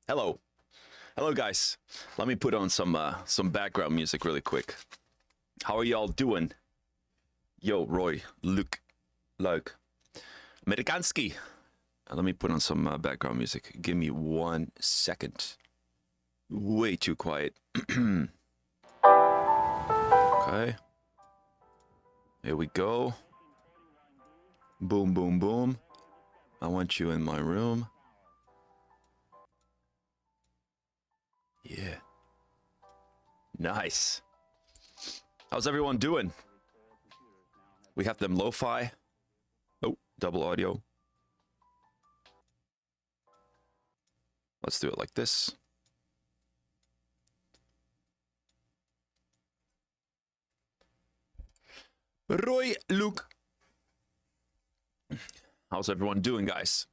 Hello. Hello, guys. Let me put on some background music really quick. How are y'all doing? Yo, Roy, Luke, Luke, Amerikanski. Let me put on some background music. Give me 1 second. Way too quiet. Okay. Here we go. Boom, boom, boom. I want you in my room. Yeah. Nice. How's everyone doing? We have them lo-fi. Oh, double audio. Let's do it like this. Roy, Luke. How's everyone doing, guys?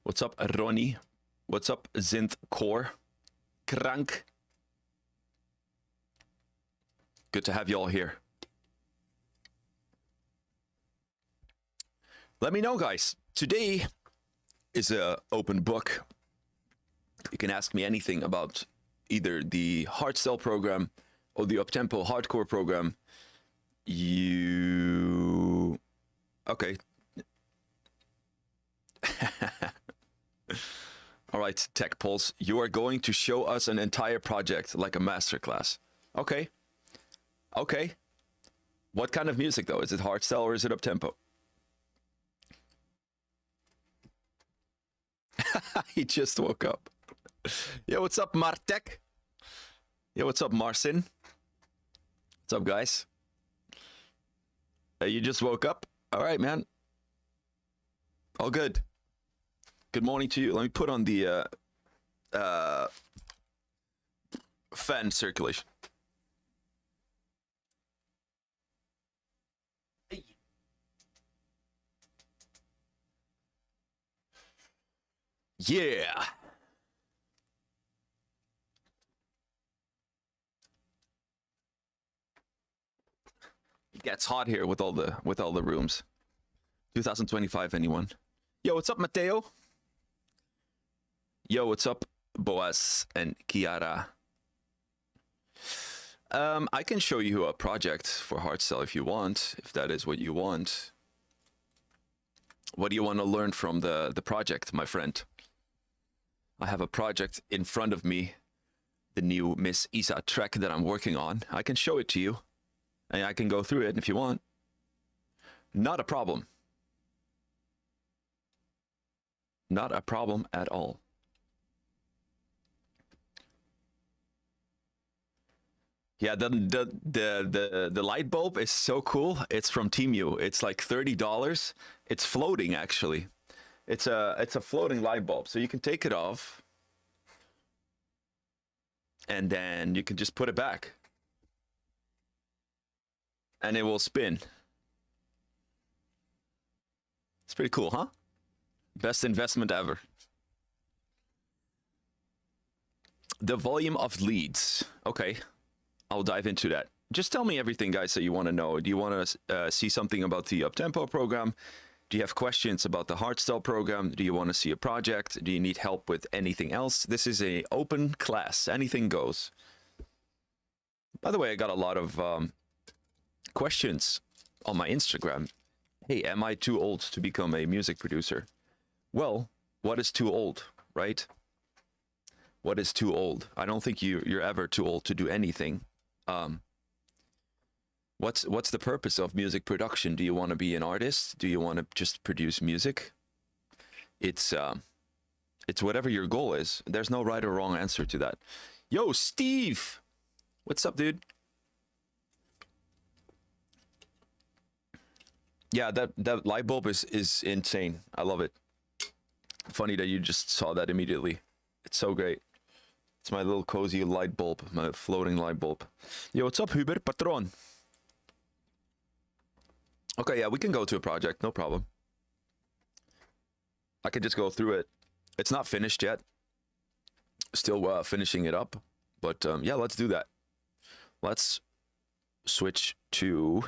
What's up, Ronnie? What's up, Zint Core? Krank. Good to have you all here. Let me know, guys. Today is an open book. You can ask me anything about either the Hardstyle program or the Uptempo Hardcore program. Okay. All right, Tech Pulse, you are going to show us an entire project like a masterclass. Okay. Okay. What kind of music, though? Is it hardstyle or is it uptempo? He just woke up. Yo, what's up, Martek? Yo, what's up, Marcin? What's up, guys? You just woke up? All right, man. All good. Good morning to you. Let me put on the fan circulation. Yeah. It gets hot here with all the rooms. 2025, anyone? Yo, what's up, Mateo? Yo, what's up, Boaz and Kiara? I can show you a project for Hardstyle if you want, if that is what you want. What do you want to learn from the project, my friend? I have a project in front of me, the new Miss Isa track that I'm working on. I can show it to you, and I can go through it if you want. Not a problem. Not a problem at all. Yeah, the light bulb is so cool. It's from Temu. It's like $30. It's floating actually. It's a floating light bulb, so you can take it off, and then you can just put it back, and it will spin. It's pretty cool, huh? Best investment ever. The volume of leads. Okay. I'll dive into that. Just tell me everything, guys, that you want to know. Do you want to see something about the Uptempo program? Do you have questions about the Hardstyle program? Do you want to see a project? Do you need help with anything else? This is an open class. Anything goes. By the way, I got a lot of questions on my Instagram. Hey, am I too old to become a music producer? Well, what is too old, right? What is too old? I don't think you're ever too old to do anything. What's the purpose of music production? Do you want to be an artist? Do you want to just produce music? It's whatever your goal is. There's no right or wrong answer to that. Yo, Steve, what's up, dude? Yeah, that light bulb is insane. I love it. Funny that you just saw that immediately. It's so great. It's my little cozy light bulb, my floating light bulb. Yo, what's up, Huber? Patron. Okay, yeah, we can go to a project, no problem. I can just go through it. It's not finished yet. Still finishing it up, But yeah, let's do that. Let's switch to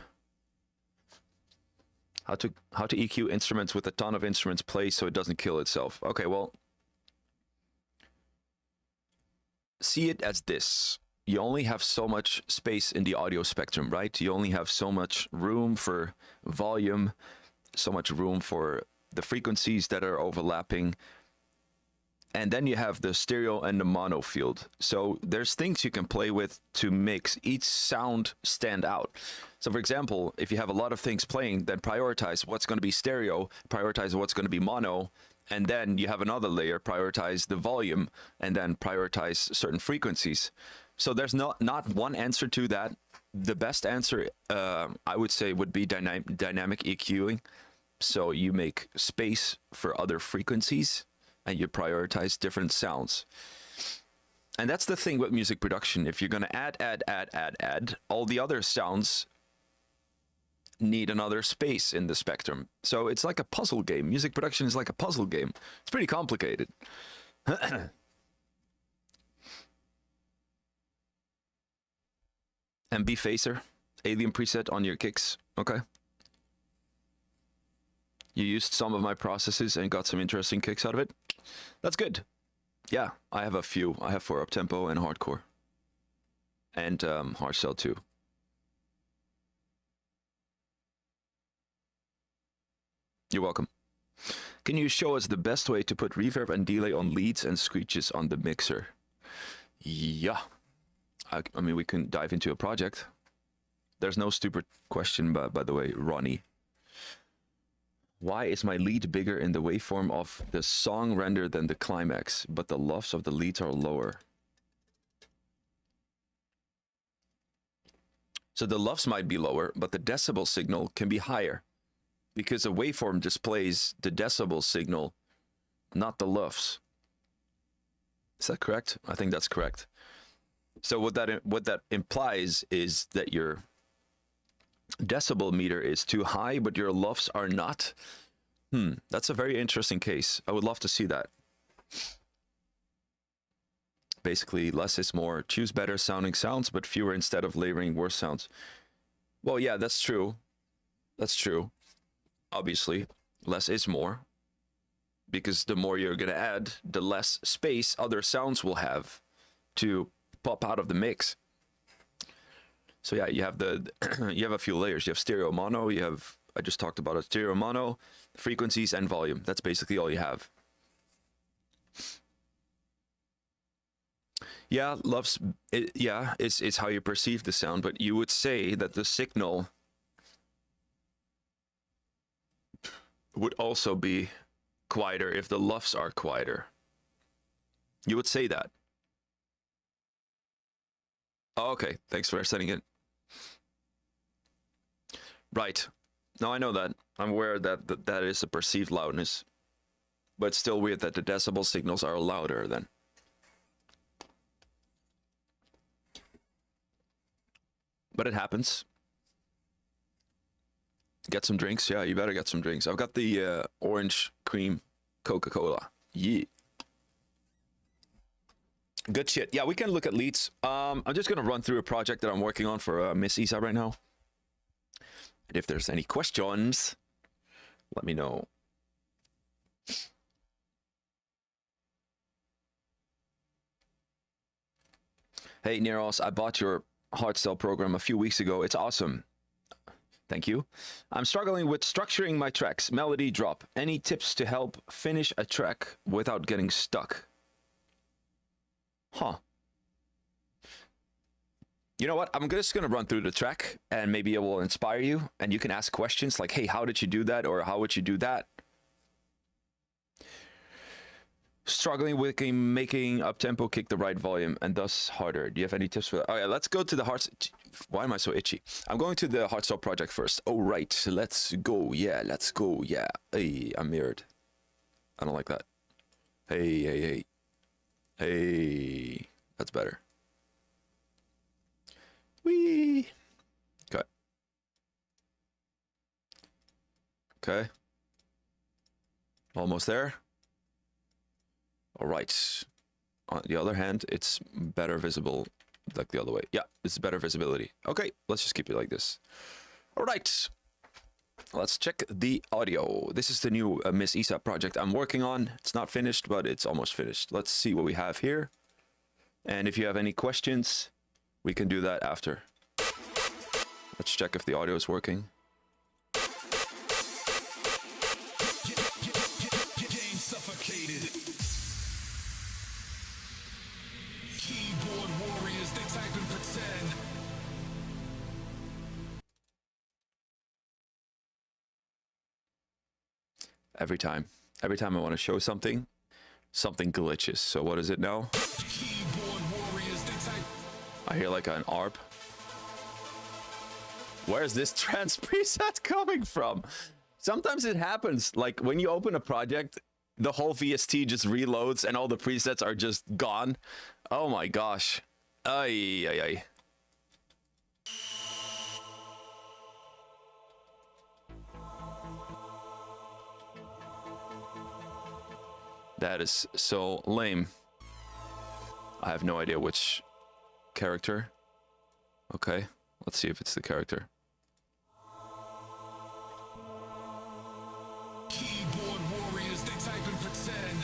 how to EQ instruments with a ton of instruments play so it doesn't kill itself. Okay, well, see it as this. You only have so much space in the audio spectrum, right? You only have so much room for volume, so much room for the frequencies that are overlapping. And then you have the stereo and the mono field. So there's things you can play with to make each sound stand out. So for example, if you have a lot of things playing, then prioritize what's going to be stereo, prioritize what's going to be mono, and then you have another layer, prioritize the volume, and then prioritize certain frequencies. So there's not one answer to that. The best answer, I would say, would be dynamic EQing. So you make space for other frequencies, and you prioritize different sounds. And that's the thing with music production. If you're going to add, all the other sounds need another space in the spectrum. So it's like a puzzle game. Music production is like a puzzle game. It's pretty complicated. MB Phaser, Alien preset on your kicks. Okay. You used some of my processes and got some interesting kicks out of it. That's good. Yeah, I have a few. I have for Uptempo and Hardcore. And Hardstyle too. You're welcome. Can you show us the best way to put reverb and delay on leads and screeches on the mixer? Yeah. I mean, we can dive into a project. There's no stupid question, by the way, Ronnie. Why is my lead bigger in the waveform of the song render than the climax, but the lofts of the leads are lower? So the lofts might be lower, but the decibel signal can be higher, because a waveform displays the decibel signal, not the lofts. Is that correct? I think that's correct. So what that implies is that your decibel meter is too high, but your lofts are not. That's a very interesting case. I would love to see that. Basically, less is more. Choose better sounding sounds, but fewer instead of layering worse sounds. Well, yeah, that's true. That's true. Obviously, less is more. Because the more you're going to add, the less space other sounds will have to pop out of the mix. So yeah, you have you have a few layers. You have stereo mono, you have, I just talked about it, stereo mono, frequencies and volume. That's basically all you have. Yeah, it's how you perceive the sound, but you would say that the signal would also be quieter if the lofts are quieter. You would say that. Oh, okay, thanks for sending it. Right. No, I know that. I'm aware that that is a perceived loudness. But it's still weird that the decibel signals are louder then. But it happens. Get some drinks? Yeah, you better get some drinks. I've got the orange cream Coca-Cola. Yeah. Good shit. Yeah, we can look at leads. I'm just going to run through a project that I'm working on for Miss Isa right now. And if there's any questions, let me know. Hey, Neros, I bought your Hardstyle program a few weeks ago. It's awesome. Thank you. I'm struggling with structuring my tracks. Melody drop. Any tips to help finish a track without getting stuck? Huh. You know what? I'm just going to run through the track and maybe it will inspire you. And you can ask questions like, hey, how did you do that? Or how would you do that? Struggling with making Uptempo kick the right volume and thus harder. Do you have any tips for that? All right, let's go to the Hardstyle. Why am I so itchy? I'm going to the Hardstyle project first. Oh, right. Let's go. Yeah, let's go. Yeah. Hey, I'm mirrored. I don't like that. Hey, hey, hey. Hey. That's better. Whee. Okay. Okay. Almost there. All right. on the other hand, it's better visible like the other way. Yeah, it's better visibility. Okay, let's just keep it like this. All right, let's check the audio. This is the new Miss Isa project I'm working on. It's not finished, but it's almost finished. Let's see what we have here. And if you have any questions, we can do that after. Let's check if the audio is working. Keyboard warriors, they type and pretend. Every time I want to show something, something glitches. So what is it now? Keyboard warriors, they type. I hear like an ARP. Where's this trance preset coming from? Sometimes it happens. Like when you open a project, the whole VST just reloads and all the presets are just gone. Oh my gosh. Ay, ay, ay. That is so lame. I have no idea which character. Okay, let's see if it's the character. Keyboard warriors, they type and pretend.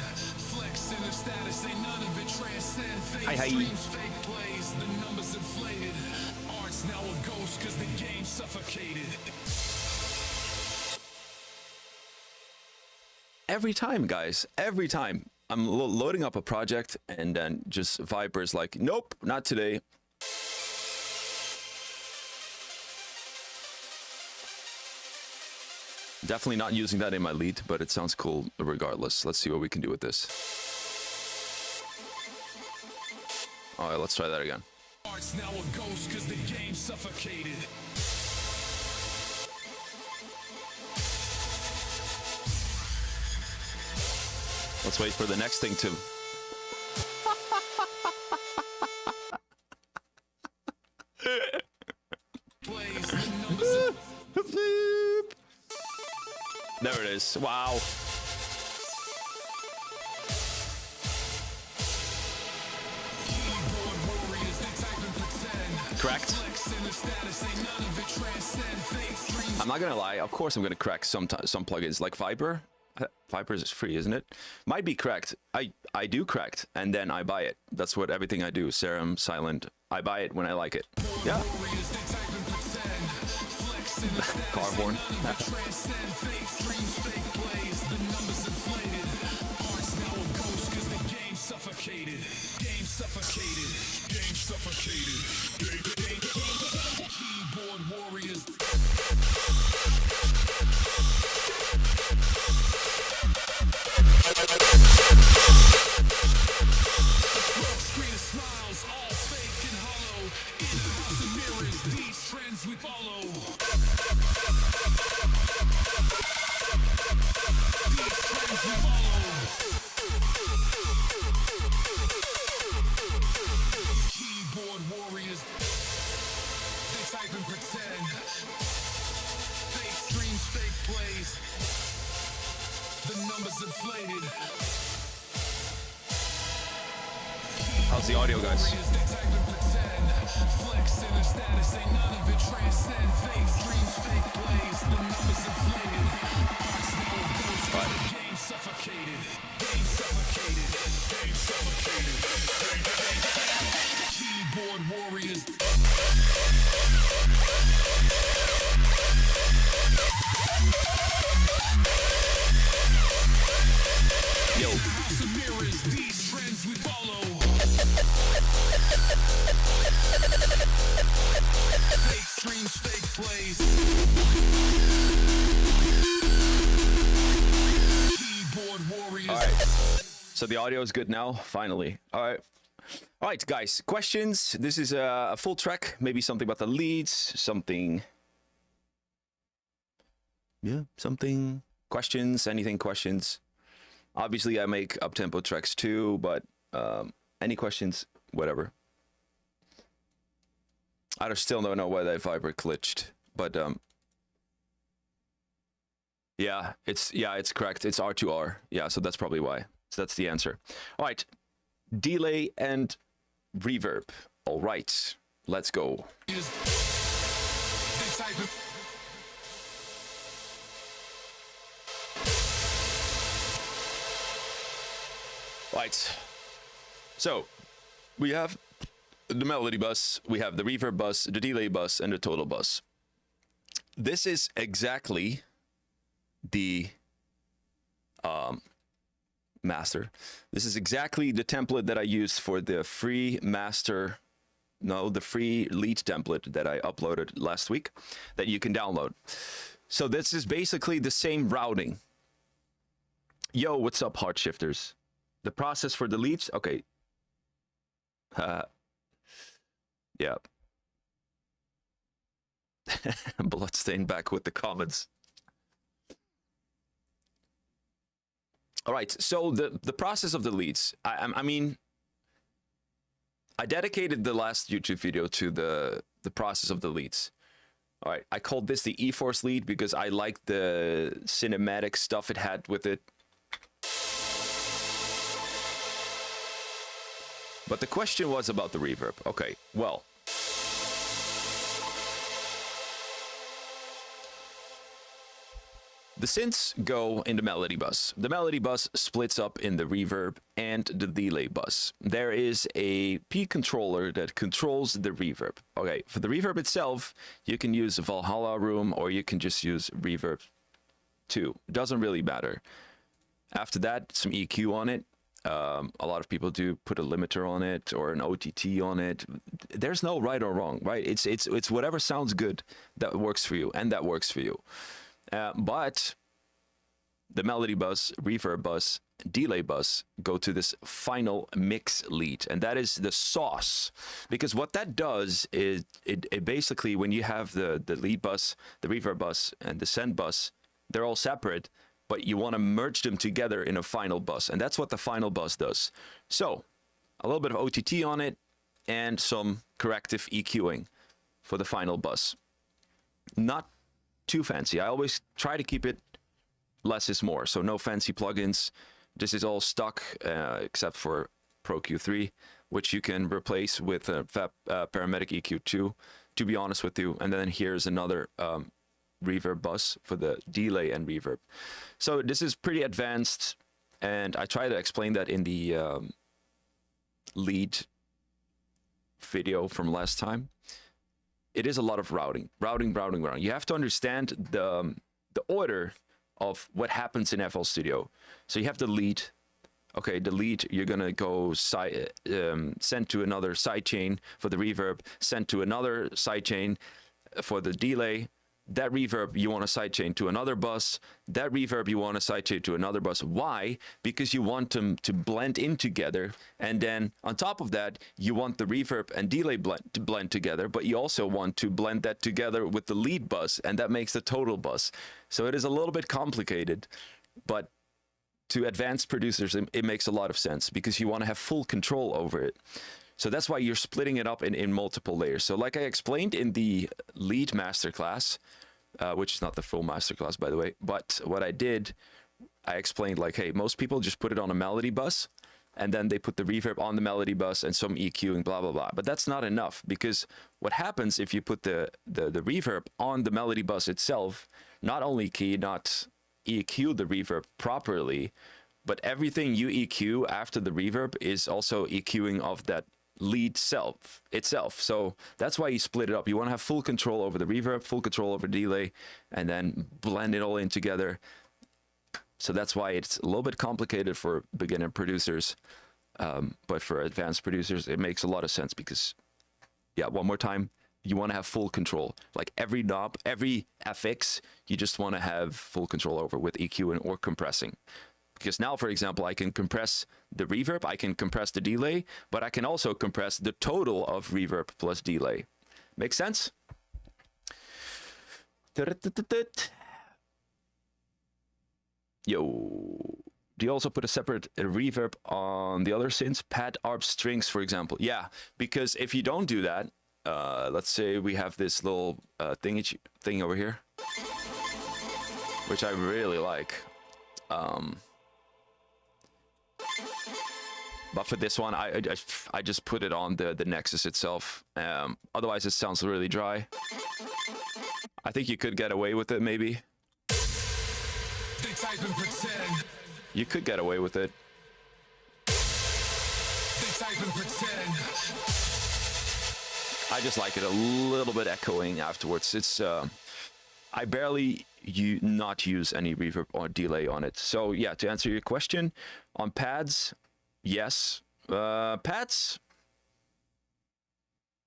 Flex in their status, ain't none of it transcend. Fake streams, fake plays, the numbers inflated. Art's now a ghost cause the game suffocated. Every time, guys, every time I'm loading up a project and then just Viper's like, nope, not today. Definitely not using that in my lead, but it sounds cool regardless. Let's see what we can do with this. All right, let's try that again. Art's now a ghost cause the game suffocated. Let's wait for the next thing to... There it is. Wow. Correct. I'm not gonna lie. Of course, I'm gonna crack some plugins like Viper. Viper is free, isn't it? Might be cracked. I do cracked, and then I buy it. That's what everything I do. Serum, Silent. I buy it when I like it. Yeah. Car horn. Suffocated. Game suffocated. Game suffocated. Keyboard warriors. Screen of smiles, all fake and hollow. In the house of mirrors, these trends we follow. These trends we follow. Keyboard warriors, they type and pretend. Fake streams, fake plays. The numbers inflated. How's the audio, guys? Flex in their status, ain't none of it transcend. Fake streams, fake plays. The numbers inflated. Arts now a ghost, cause the game suffocated. Game suffocated. Game suffocated. Keyboard warriors. Yo. House of mirrors, these trends we follow. Fake streams, fake plays. Keyboard warriors. All right. So the audio is good now, finally. All right. All right, guys. Questions. This is a full track. Maybe something about the leads. Something. Yeah, something. Questions. Anything questions. Obviously, I make uptempo tracks too, but any questions, whatever. I still don't know why that Viper glitched, but yeah, it's correct. It's R2R. Yeah, so that's probably why. So that's the answer. All right, delay, and reverb. All right, let's go. Is they type in Right. So we have the melody bus, we have the reverb bus, the delay bus, and the total bus. This is exactly the master. This is exactly the template that I used for the free master, no, the free lead template that I uploaded last week that you can download. So this is basically the same routing. Yo, what's up, hard shifters? The process for the leads, okay. Yeah. Bloodstained back with the comments. All right, so the process of the leads. I mean, I dedicated the last YouTube video to the process of the leads. All right, I called this the E-Force lead because I liked the cinematic stuff it had with it. But the question was about the reverb. Okay, well. The synths go in the melody bus. The melody bus splits up in the reverb and the delay bus. There is a P controller that controls the reverb. Okay, for the reverb itself, you can use Valhalla Room or you can just use Reverb 2. It doesn't really matter. After that, some EQ on it. A lot of people do put a limiter on it or an OTT on it. There's no right or wrong, right? It's whatever sounds good that works for you, and that works for you. But the melody bus, reverb bus, delay bus go to this final mix lead, and that is the sauce. Because what that does is it basically, when you have the lead bus, the reverb bus, and the send bus, they're all separate, but you want to merge them together in a final bus, and that's what the final bus does. So a little bit of OTT on it and some corrective EQing for the final bus. Not too fancy. I always try to keep it less is more, so no fancy plugins. This is all stock except for Pro Q3, which you can replace with a Paramedic EQ2, to be honest with you. And then here's another reverb bus for the delay and reverb. So this is pretty advanced, and I try to explain that in the lead video from last time. It is a lot of routing. You have to understand the order of what happens in FL Studio. So you have the lead. Okay, the lead, you're gonna go send to another sidechain for the reverb, send to another sidechain for the delay. That reverb you want to sidechain to another bus. That reverb you want to sidechain to another bus. Why? Because you want them to blend in together, and then on top of that, you want the reverb and delay to blend together, but you also want to blend that together with the lead bus, and that makes the total bus. So it is a little bit complicated, but to advanced producers, it makes a lot of sense because you want to have full control over it. So that's why you're splitting it up in multiple layers. So like I explained in the lead masterclass, which is not the full masterclass, by the way, but what I did, I explained like, hey, most people just put it on a melody bus, and then they put the reverb on the melody bus and some EQing, blah, blah, blah. But that's not enough, because what happens if you put the reverb on the melody bus itself, not only can you not EQ the reverb properly, but everything you EQ after the reverb is also EQing of that lead itself. So that's why you split it up. You want to have full control over the reverb, full control over delay, and then blend it all in together. So that's why it's a little bit complicated for beginner producers, but for advanced producers it makes a lot of sense because, yeah, one more time, you want to have full control. Like every knob, every FX, you just want to have full control over with EQing or compressing. Because now, for example, I can compress the reverb, I can compress the delay, but I can also compress the total of reverb plus delay. Make sense? Yo. Do you also put a separate reverb on the other synths? Pad, ARP, strings, for example. Yeah, because if you don't do that, let's say we have this little thing over here, which I really like. But for this one, I just put it on the Nexus itself. Otherwise, it sounds really dry. I think you could get away with it, maybe. They type and pretend. You could get away with it. They type and pretend. I just like it a little bit echoing afterwards. It's I barely not use any reverb or delay on it. So yeah, to answer your question, on pads, yes. Pads,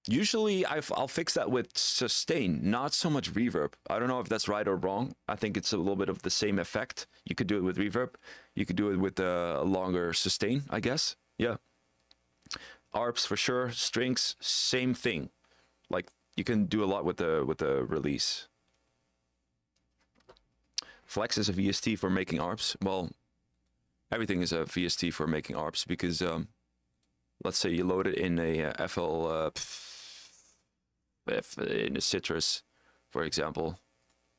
usually I'll fix that with sustain, not so much reverb. I don't know if that's right or wrong. I think it's a little bit of the same effect. You could do it with reverb. You could do it with a longer sustain, I guess. Yeah. ARPs for sure. Strings, same thing. Like you can do a lot with the release. Flex is a VST for making ARPs. Well, everything is a VST for making ARPs because let's say you load it in a FL in a Citrus, for example,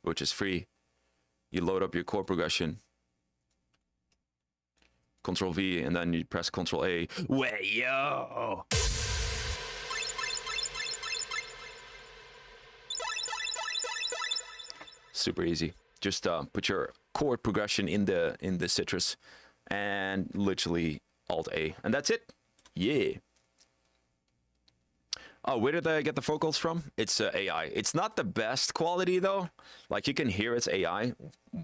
which is free. You load up your chord progression, Control V, and then you press Control A. Way yo! Super easy. Just put your chord progression in the Citrus, and literally Alt A, and that's it. Yeah. Oh, where did I get the vocals from? It's AI. It's not the best quality though. Like you can hear it's AI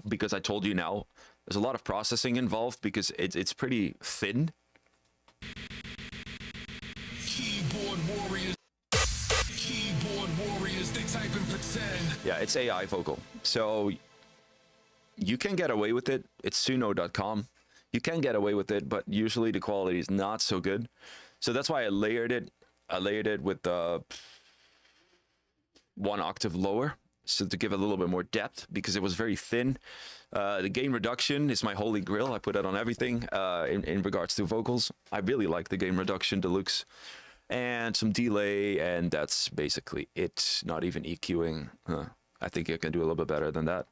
because I told you now. There's a lot of processing involved because it's pretty thin. Keyboard warriors. Keyboard warriors. They type and pretend. Yeah, it's AI vocal. So you can get away with it. It's suno.com. You can get away with it, but usually the quality is not so good. So that's why I layered it. I layered it with 1 octave lower, so to give a little bit more depth because it was very thin. The gain reduction is my holy grail. I put it on everything in regards to vocals. I really like the gain reduction deluxe. And some delay, and that's basically it. Not even EQing. I think I can do a little bit better than that.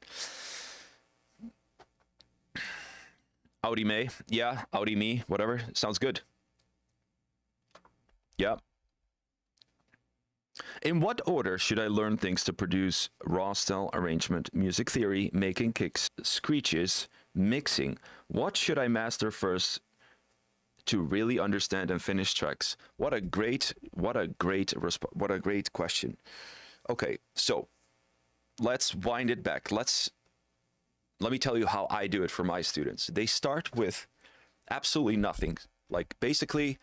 Audi May, yeah, Audi Me, whatever, sounds good. Yeah. In what order should I learn things to produce Rawstyle arrangement, music theory, making kicks, screeches, mixing? What should I master first to really understand and finish tracks? What a great question. Okay, so let's wind it back. Let me tell you how I do it for my students. They start with absolutely nothing, like basically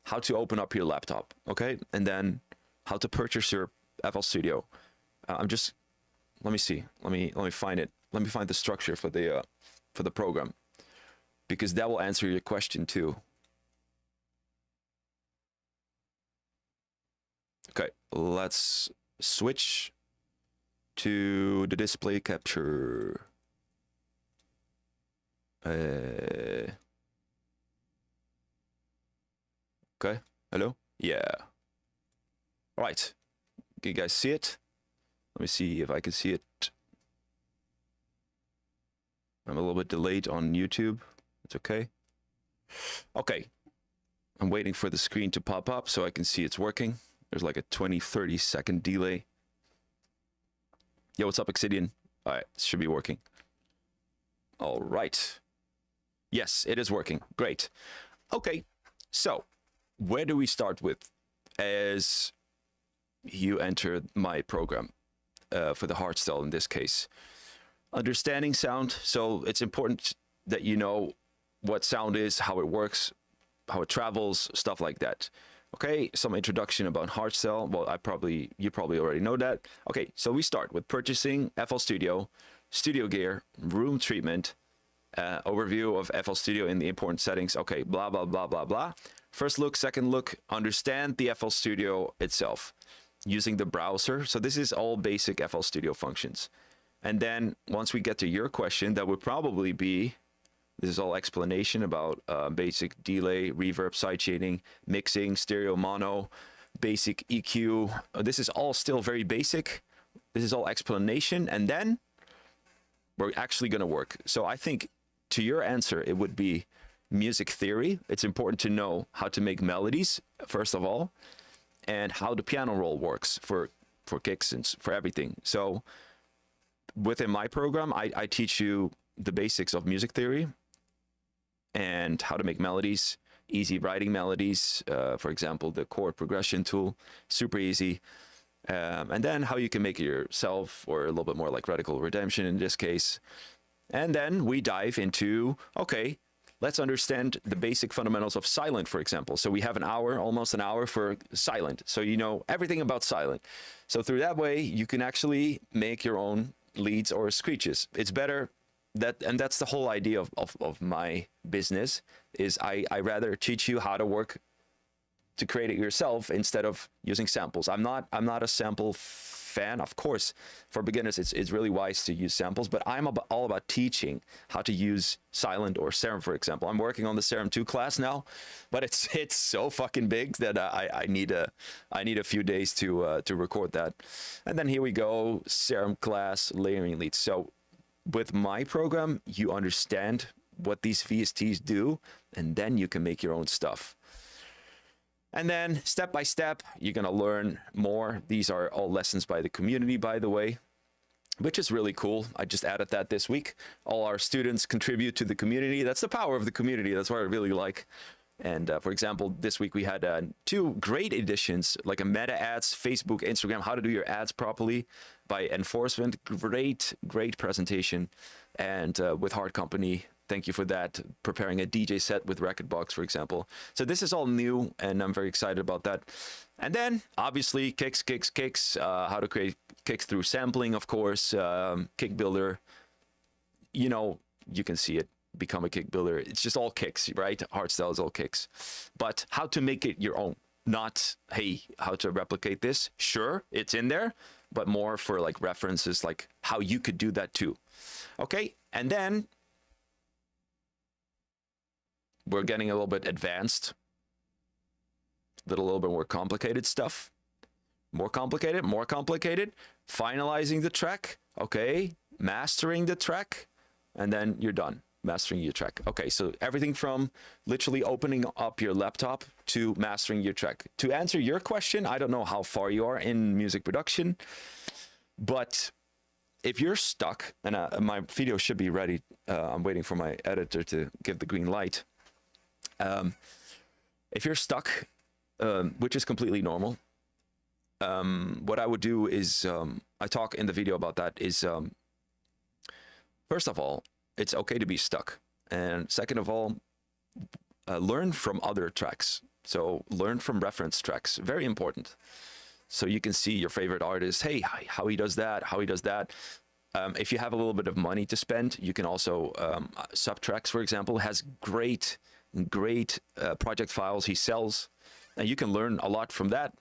how to open up your laptop, okay? And then how to purchase your FL Studio. Let me see. Let me find it. Let me find the structure for the program, because that will answer your question too. Okay, let's switch to the display capture. Okay, hello? Yeah. All right. Can you guys see it? Let me see if I can see it. I'm a little bit delayed on YouTube. It's okay. Okay. I'm waiting for the screen to pop up so I can see it's working. There's like a 20-30 second delay. Yo, what's up, Obsidian? All right, it should be working. All right. Yes, it is working. Great. Okay, so where do we start with as you enter my program for the Hardstyle in this case? Understanding sound. So it's important that you know what sound is, how it works, how it travels, stuff like that. Okay, some introduction about Hardstyle. Well, you probably already know that. Okay, so we start with purchasing FL Studio, studio gear, room treatment, overview of FL Studio in the important settings. Okay, blah, blah, blah, blah, blah. First look, second look, understand the FL Studio itself using the browser. So this is all basic FL Studio functions. And then once we get to your question, that would probably be, this is all explanation about basic delay, reverb, sidechaining, mixing, stereo, mono, basic EQ. This is all still very basic. This is all explanation. And then we're actually going to work. So I think to your answer, it would be music theory. It's important to know how to make melodies, first of all, and how the piano roll works for kicks and for everything. So within my program, I teach you the basics of music theory and how to make melodies, easy writing melodies, for example, the chord progression tool, super easy. And then how you can make it yourself, or a little bit more like Radical Redemption in this case. And then we dive into, okay, let's understand the basic fundamentals of silent, for example. So we have an hour, almost an hour for silent. So you know everything about silent. So through that way, you can actually make your own leads or screeches. It's better that, and that's the whole idea of my business, is I rather teach you how to work to create it yourself instead of using samples. I'm not a sample fan. Of course, for beginners, it's really wise to use samples, but I'm all about teaching how to use silent or serum, for example. I'm working on the serum 2 class now, but it's so fucking big that I need a few days to record that. And then here we go, serum class, layering leads. So with my program, you understand what these VSTs do, and then you can make your own stuff. And then step by step, you're going to learn more. These are all lessons by the community, by the way, which is really cool. I just added that this week. All our students contribute to the community. That's the power of the community. That's what I really like. And for example, this week we had 2 great editions, like a meta ads, Facebook, Instagram, how to do your ads properly by Enforcement. Great presentation. And with Hard Company, thank you for that. Preparing a DJ set with Rekordbox, for example. So this is all new, and I'm very excited about that. And then, obviously, kicks. How to create kicks through sampling, of course. Kick builder. You know, you can see it. Become a kick builder. It's just all kicks, right? Hardstyle is all kicks. But how to make it your own. Not, hey, how to replicate this. Sure, it's in there, but more for like references, like how you could do that too. Okay, and then we're getting a little bit advanced, little bit more complicated stuff. More complicated, finalizing the track, okay, mastering the track, and then you're done mastering your track. Okay, so everything from literally opening up your laptop to mastering your track. To answer your question, I don't know how far you are in music production, but if you're stuck, and my video should be ready, I'm waiting for my editor to give the green light. If you're stuck, which is completely normal, what I would do is, I talk in the video about that, is first of all, it's okay to be stuck. And second of all, learn from other tracks. So learn from reference tracks, very important. So you can see your favorite artist, hey, how he does that, if you have a little bit of money to spend, you can also, Subtracks, for example, has great project files he sells, and you can learn a lot from that.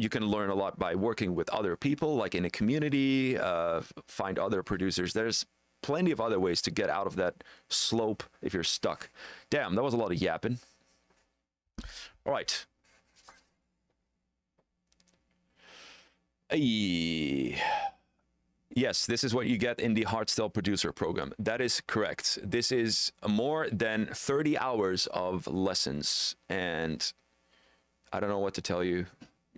You can learn a lot by working with other people, like in a community, find other producers. There's plenty of other ways to get out of that slope if you're stuck. Damn, that was a lot of yapping. All right. Yes, this is what you get in the Hardstyle producer program. That is correct. This is more than 30 hours of lessons, and I don't know what to tell you.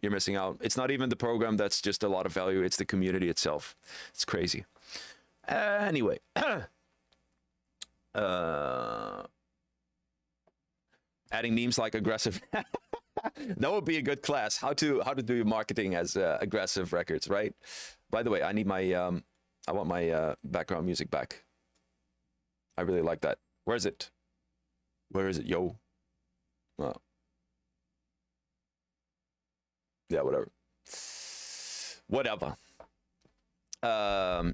You're missing out. It's not even the program that's just a lot of value. It's the community itself. It's crazy. Anyway, adding memes like aggressive. That would be a good class. How to do your marketing as aggressive records, right? By the way, I need my I want my background music back. I really like that. Where is it? Where is it, yo? Oh. Yeah, whatever.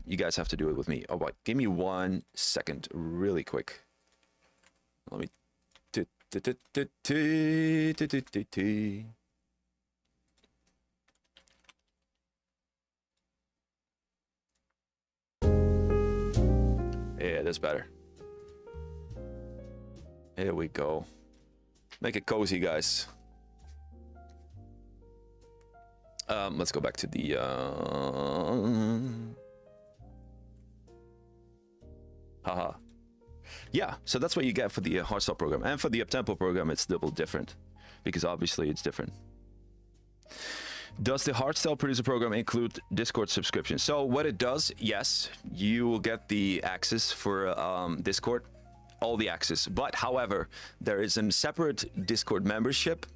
You guys have to do it with me. Oh, what? Give me 1 second, really quick. Let me. Yeah, that's better. Here we go. Make it cozy, guys. Let's go back to the haha. Yeah, so that's what you get for the Hardstyle program. And for the Uptempo program, it's double different because obviously it's different. Does the Hardstyle producer program include Discord subscription? So what it does, yes, you will get the access for Discord, all the access. But however, there is a separate Discord membership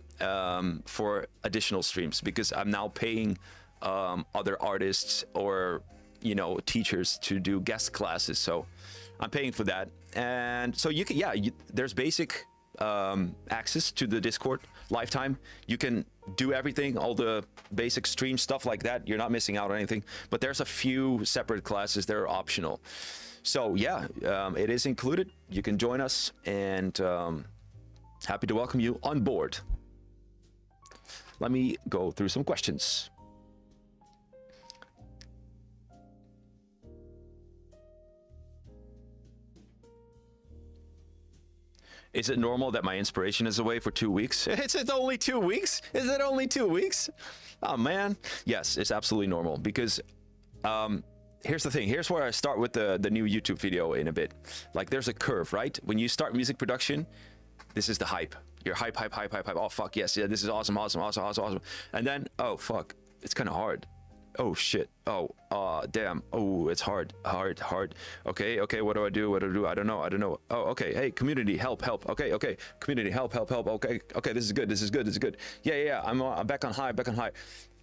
for additional streams because I'm now paying other artists or, you know, teachers to do guest classes. So I'm paying for that. And so you can, yeah, there's basic access to the Discord lifetime. You can do everything, all the basic stream stuff like that. You're not missing out on anything, but there's a few separate classes that are optional. So yeah, it is included. You can join us, and happy to welcome you on board. Let me go through some questions. Is it normal that my inspiration is away for 2 weeks? It's only 2 weeks? Is it only 2 weeks? Oh man. Yes, it's absolutely normal because here's the thing. Here's where I start with the new YouTube video in a bit. Like there's a curve, right? When you start music production, this is the hype. You're hype. Oh fuck, yes, yeah, this is awesome. And then, oh fuck, it's kind of hard. Oh shit. Oh, damn. Oh, it's hard. Okay, what do I do? I don't know. Oh, okay. Hey, community, help. Okay. Community, help. Okay, this is good. Yeah. I'm back on high.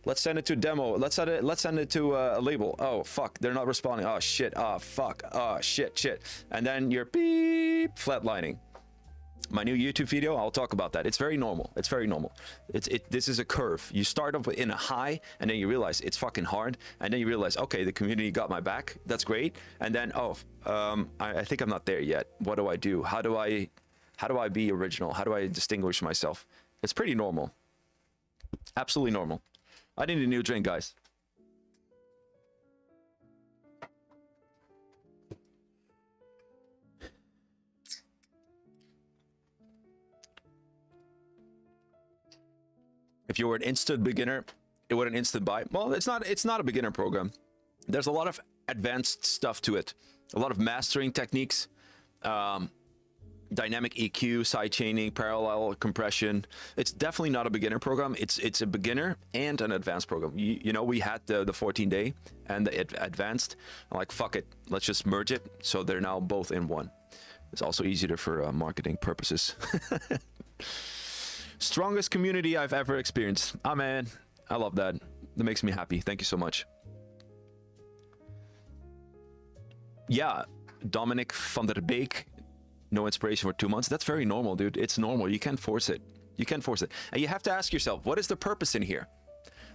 Let's send it to a demo. Let's send it to a label. Oh fuck, they're not responding. Oh shit. Oh fuck. Oh shit. And then you're beep flatlining. My new YouTube video, I'll talk about that. It's very normal. This is a curve. You start up in a high, and then you realize it's fucking hard, and then you realize, okay, the community got my back. That's great. And then, I think I'm not there yet. What do I do? How do I be original? How do I distinguish myself? It's pretty normal. Absolutely normal. I need a new drink, guys. If you were an instant beginner, it would an instant buy. Well, it's not a beginner program. There's a lot of advanced stuff to it. A lot of mastering techniques, dynamic EQ, sidechaining, parallel compression. It's definitely not a beginner program. It's a beginner and an advanced program. You know, we had the 14-day and the advanced. I'm like, fuck it, let's just merge it. So they're now both in one. It's also easier for marketing purposes. Strongest community I've ever experienced. Oh man, I love that. That makes me happy. Thank you so much. Yeah, Dominic van der Beek, no inspiration for 2 months. That's very normal, dude. It's normal. You can't force it. And you have to ask yourself, what is the purpose in here?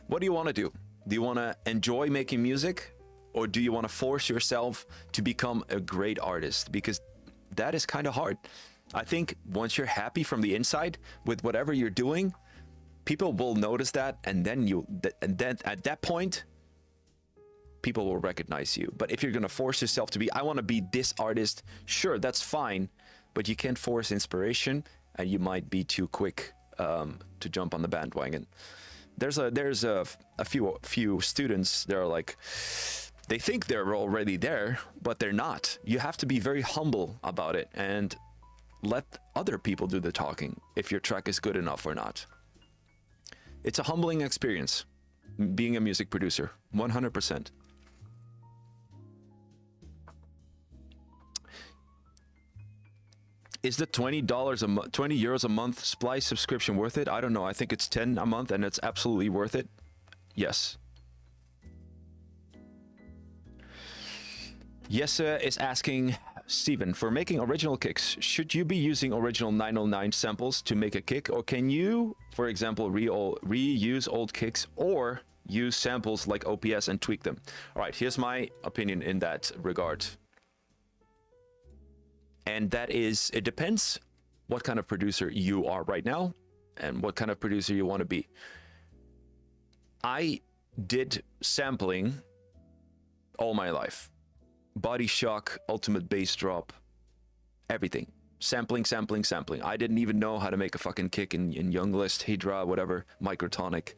What do you want to do? Do you want to enjoy making music? Or do you want to force yourself to become a great artist? Because that is kind of hard. I think once you're happy from the inside with whatever you're doing, people will notice that, and then at that point, people will recognize you. But if you're gonna force yourself to be, I want to be this artist, sure, that's fine, but you can't force inspiration, and you might be too quick to jump on the bandwagon. There's a few students that are like, they think they're already there, but they're not. You have to be very humble about it and let other people do the talking if your track is good enough or not. It's a humbling experience being a music producer, 100%. Is the $20 a month, 20 euros a month Splice subscription worth it? I don't know. I think it's 10 a month and it's absolutely worth it. Yes. Yessa is asking, Steven, for making original kicks, should you be using original 909 samples to make a kick, or can you, for example, reuse old kicks or use samples like OPS and tweak them? All right, here's my opinion in that regard. And that is, it depends what kind of producer you are right now and what kind of producer you want to be. I did sampling all my life. Body shock, ultimate bass drop, everything. Sampling. I didn't even know how to make a fucking kick in Young List, Hydra, whatever, Microtonic.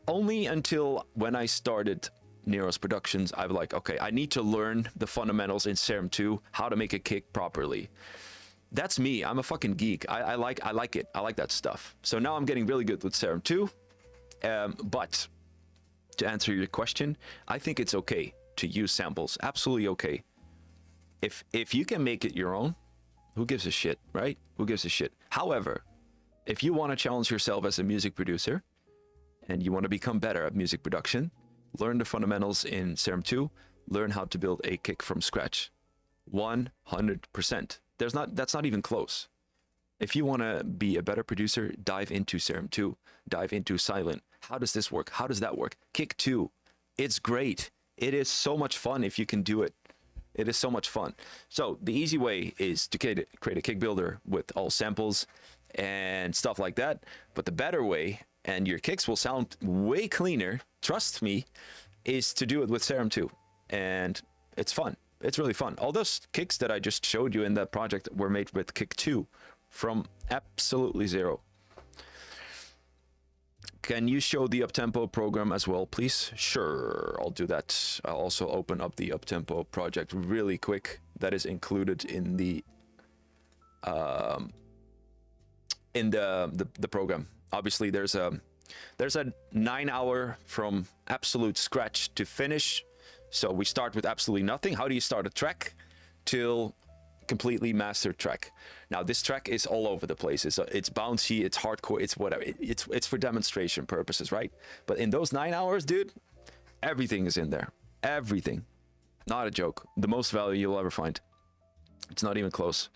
Only until when I started Nero's productions, I'm like, okay, I need to learn the fundamentals in Serum 2, how to make a kick properly. That's me. I'm a fucking geek. I like it. I like that stuff. So now I'm getting really good with Serum 2. But to answer your question, I think it's okay to use samples. Absolutely okay. If you can make it your own, who gives a shit, right? Who gives a shit? However, if you want to challenge yourself as a music producer and you want to become better at music production, learn the fundamentals in Serum 2, learn how to build a kick from scratch. 100%. That's not even close. If you want to be a better producer, dive into Serum 2, dive into Silent. How does this work? How does that work? Kick 2. It's great. It is so much fun if you can do it. It is so much fun. So the easy way is to create a kick builder with all samples and stuff like that. But the better way, and your kicks will sound way cleaner, trust me, is to do it with Serum 2. And it's fun. It's really fun. All those kicks that I just showed you in that project were made with Kick 2 from absolutely zero. Can you show the Uptempo program as well, please? Sure, I'll do that. I'll also open up the Uptempo project really quick. That is included in the program. Obviously, there's a 9-hour from absolute scratch to finish. So we start with absolutely nothing. How do you start a track till completely mastered track? Now this track is all over the place. It's bouncy, it's hardcore, it's whatever. It's for demonstration purposes, right? But in those 9 hours, dude, everything is in there. Everything. Not a joke. The most value you'll ever find. It's not even close.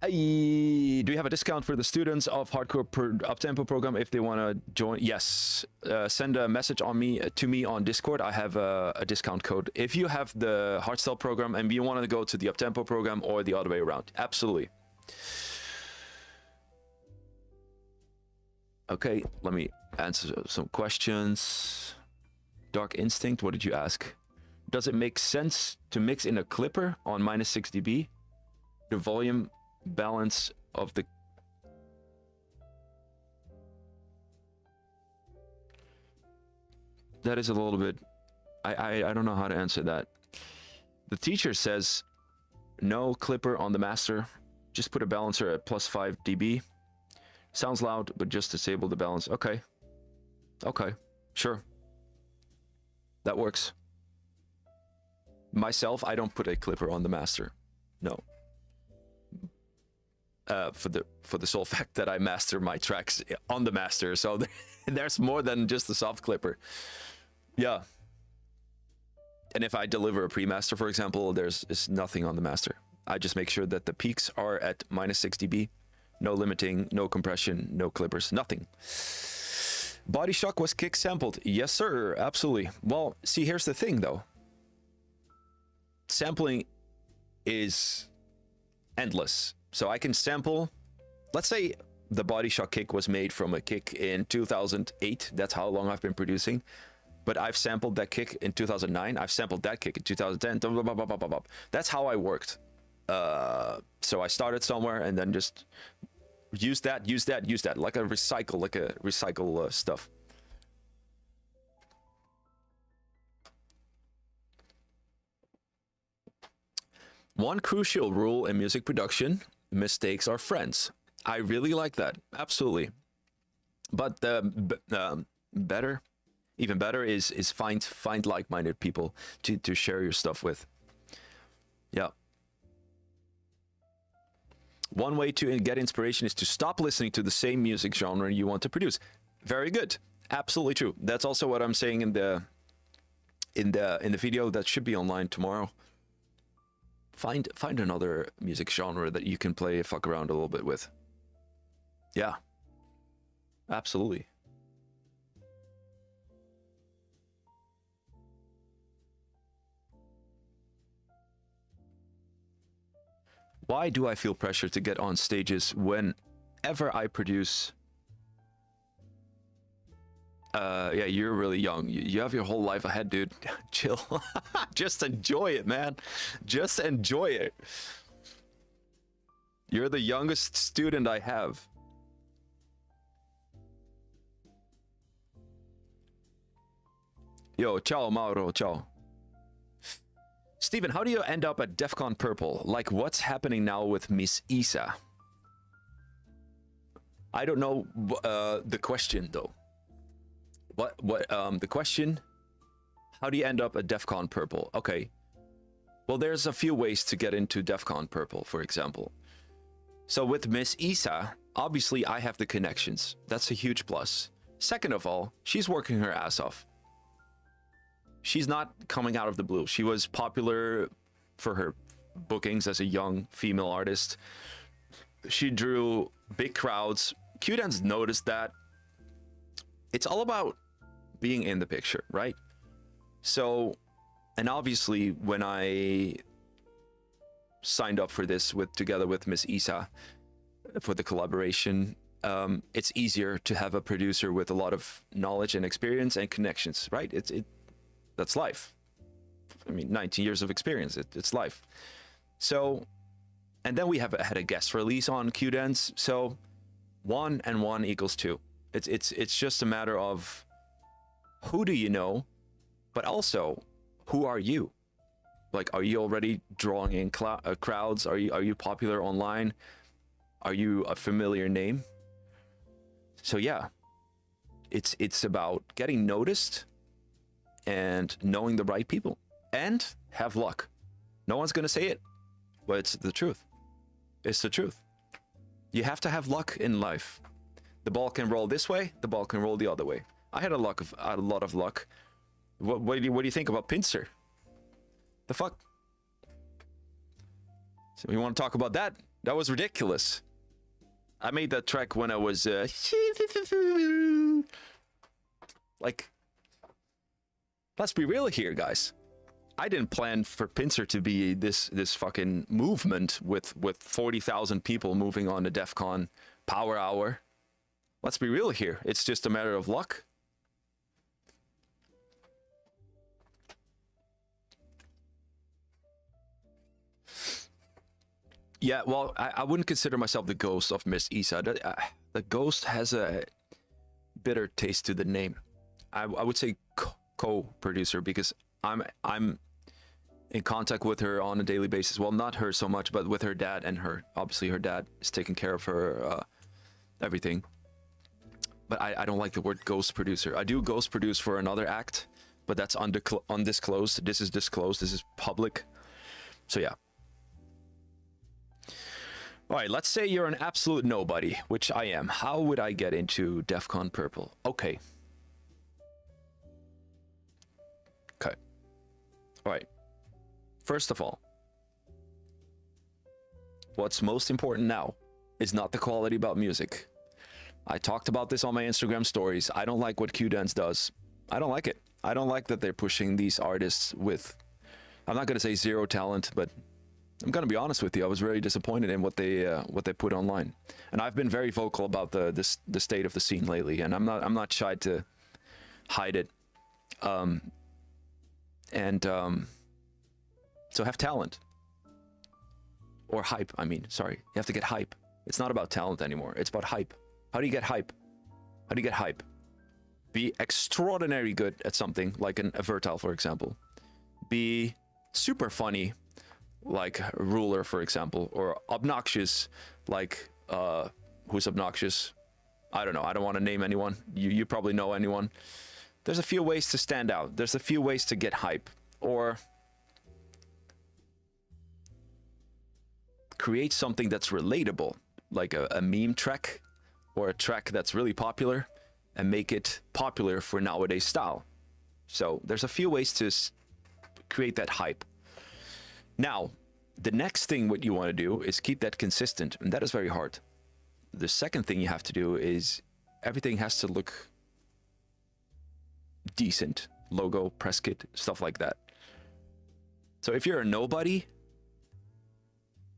Do you have a discount for the students of Hardcore Uptempo program if they want to join? Yes. Send a message to me on Discord. I have a discount code. If you have the Hardstyle program and you want to go to the Uptempo program or the other way around. Absolutely. Okay, let me answer some questions. Dark Instinct, what did you ask? Does it make sense to mix in a clipper on -6 dB? The volume balance of the that is a little bit I don't know how to answer that. The teacher says no clipper on the master, just put a balancer at +5 dB. Sounds loud, but just disable the balance. Okay, sure, that works. Myself, I don't put a clipper on the master, no. For the sole fact that I master my tracks on the master, so there's more than just the soft clipper. Yeah. And if I deliver a pre-master, for example, there's nothing on the master. I just make sure that the peaks are at -6 dB, no limiting, no compression, no clippers, nothing. Body Shock was kick sampled. Yes, sir, absolutely. Well, see, here's the thing, though. Sampling is endless. So I can sample, let's say the Body Shock kick was made from a kick in 2008. That's how long I've been producing. But I've sampled that kick in 2009. I've sampled that kick in 2010. Blah, blah, blah, blah, blah, blah. That's how I worked. So I started somewhere and then just use that, like a recycle stuff. One crucial rule in music production: mistakes are friends. I really like that. Absolutely. But even better is find like-minded people to share your stuff with. Yeah. One way to get inspiration is to stop listening to the same music genre you want to produce. Very good. Absolutely true. That's also what I'm saying in the video that should be online tomorrow. Find another music genre that you can play, fuck around a little bit with. Yeah. Absolutely. Why do I feel pressure to get on stages whenever I produce? Yeah, you're really young. You have your whole life ahead, dude. Chill. Just enjoy it, man. Just enjoy it. You're the youngest student I have. Yo, ciao, Mauro, ciao. Steven, how do you end up at DEF CON Purple? Like, what's happening now with Miss Isa? I don't know the question, though. The question? How do you end up at DEF CON Purple? Okay. Well, there's a few ways to get into DEF CON Purple, for example. So with Miss Isa, obviously I have the connections. That's a huge plus. Second of all, she's working her ass off. She's not coming out of the blue. She was popular for her bookings as a young female artist. She drew big crowds. Q-Dance noticed that. It's all about being in the picture, right? So, and obviously when I signed up for this together with Miss Isa for the collaboration, it's easier to have a producer with a lot of knowledge and experience and connections, right? That's life. I mean, 19 years of experience, it's life. So, and then we had a guest release on Q-Dance. So 1 and 1 equals 2. It's just a matter of who do you know, but also who are you? Like, are you already drawing in crowds? Are you popular online? Are you a familiar name? So yeah, it's about getting noticed and knowing the right people and have luck. No one's gonna say it, but it's the truth. It's the truth. You have to have luck in life. The ball can roll this way, the ball can roll the other way. I had a lot of luck. What do you think about Pincer? The fuck? So you want to talk about that? That was ridiculous. I made that track when I was like, let's be real here, guys. I didn't plan for Pincer to be this fucking movement with 40,000 people moving on the DEF CON Power Hour. Let's be real here. It's just a matter of luck. Yeah, well, I wouldn't consider myself the ghost of Miss Isa. The ghost has a bitter taste to the name. I would say co-producer because I'm in contact with her on a daily basis. Well, not her so much, but with her dad and her. Obviously, her dad is taking care of her everything. But I don't like the word ghost producer. I do ghost produce for another act, but that's undisclosed. This is disclosed. This is public. So yeah. All right, let's say you're an absolute nobody, which I am. How would I get into DEF CON Purple? Okay. Okay. All right. First of all, what's most important now is not the quality about music. I talked about this on my Instagram stories. I don't like what Q-Dance does. I don't like it. I don't like that they're pushing these artists with, I'm not going to say zero talent, but I'm gonna be honest with you. I was very disappointed in what they put online, and I've been very vocal about the state of the scene lately, and I'm not shy to hide it. So have talent or hype. I mean, sorry, you have to get hype. It's not about talent anymore. It's about hype. How do you get hype? How do you get hype? Be extraordinarily good at something like a Vertile, for example. Be super funny, like Ruler, for example, or obnoxious, like who's obnoxious? I don't know. I don't want to name anyone. You probably know anyone. There's a few ways to stand out. There's a few ways to get hype, or create something that's relatable, like a meme track or a track that's really popular, and make it popular for nowadays style. So there's a few ways to create that hype. Now, the next thing what you want to do is keep that consistent, and that is very hard. The second thing you have to do is everything has to look decent. Logo, press kit, stuff like that. So if you're a nobody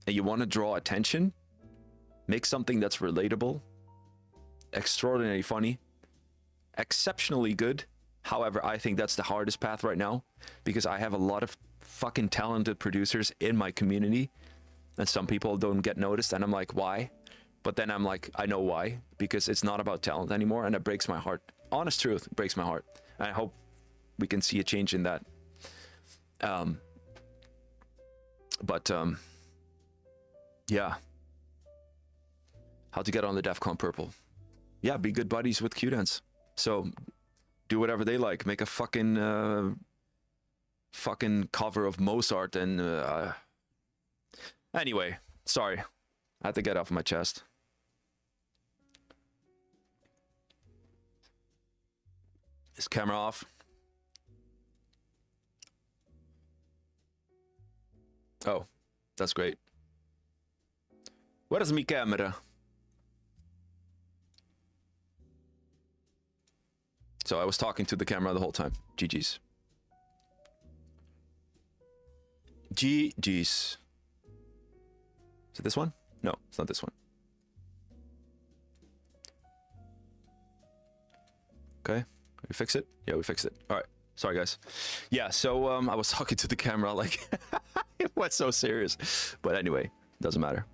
and you want to draw attention, make something that's relatable, extraordinarily funny, exceptionally good. However, I think that's the hardest path right now because I have a lot of fucking talented producers in my community and some people don't get noticed, and I'm like, why? But then I'm like, I know why, because it's not about talent anymore, and it breaks my heart. Honest truth, it breaks my heart. And I hope we can see a change in that. But yeah, how to get on the DEF CON purple? Yeah, be good buddies with Q-Dance. So do whatever they like. Make a fucking cover of Mozart and anyway, sorry, I had to get off my chest. Is camera off? Oh, that's great. Where is my camera? So I was talking to the camera the whole time. GG's. GG's. Is it this one? No, it's not this one. Okay, we fix it? Yeah, we fixed it. All right, sorry guys. Yeah, so I was talking to the camera like it was so serious. But anyway, doesn't matter.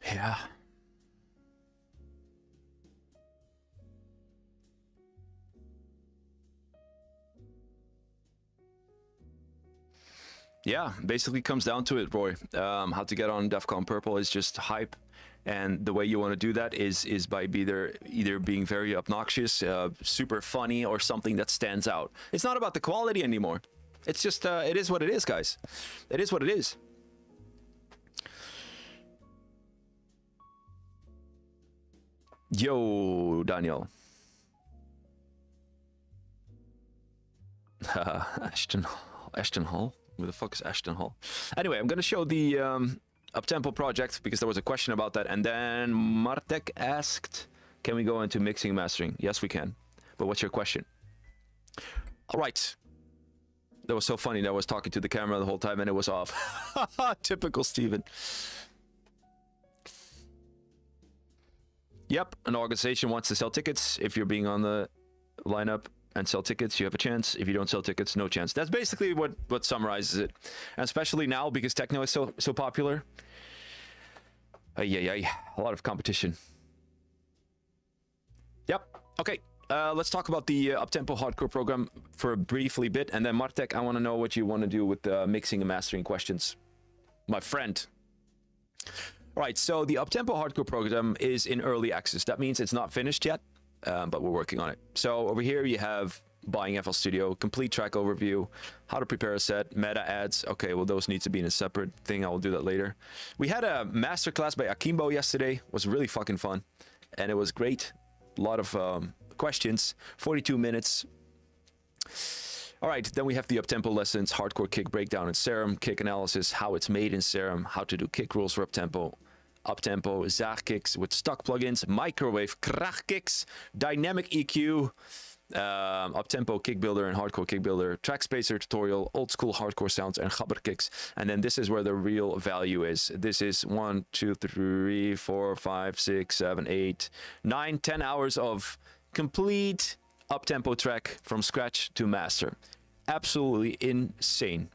Yeah. Yeah, basically comes down to it, Roy. How to get on DEF CON purple is just hype, and the way you want to do that is by either being very obnoxious, super funny, or something that stands out. It's not about the quality anymore. It's just it is what it is, guys. It is what it is. Yo, Daniel. Ashton Hall. Who the fuck is Ashton Hall? Anyway, I'm gonna show the Uptempo project because there was a question about that, and then Martek asked, "Can we go into mixing and mastering?" Yes, we can. But what's your question? All right. That was so funny that I was talking to the camera the whole time and it was off. Typical Steven. Yep, an organization wants to sell tickets. If you're being on the lineup and sell tickets, you have a chance. If you don't sell tickets, no chance. That's basically what summarizes it. And especially now because techno is so popular. A lot of competition. Yep. Okay. Let's talk about the Uptempo Hardcore program for a briefly bit, and then Martek, I want to know what you want to do with the mixing and mastering questions, my friend. All right, so the Uptempo Hardcore program is in early access. That means it's not finished yet, but we're working on it. So over here you have buying FL Studio, complete track overview, how to prepare a set, meta ads. Okay, well, those need to be in a separate thing. I will do that later. We had a masterclass by Akimbo yesterday. It was really fucking fun, and it was great. A lot of questions, 42 minutes. All right, then we have the Uptempo lessons, hardcore kick breakdown in Serum, kick analysis, how it's made in Serum, how to do kick rules for Uptempo, Zaag kicks with stock plugins, microwave Krach kicks, dynamic EQ, Uptempo kick builder and hardcore kick builder, track spacer tutorial, old school hardcore sounds, and gabber kicks. And then this is where the real value is. This is 1, 2, 3, 4, 5, 6, 7, 8, 9, 10 hours of complete Uptempo track from scratch to master. Absolutely insane.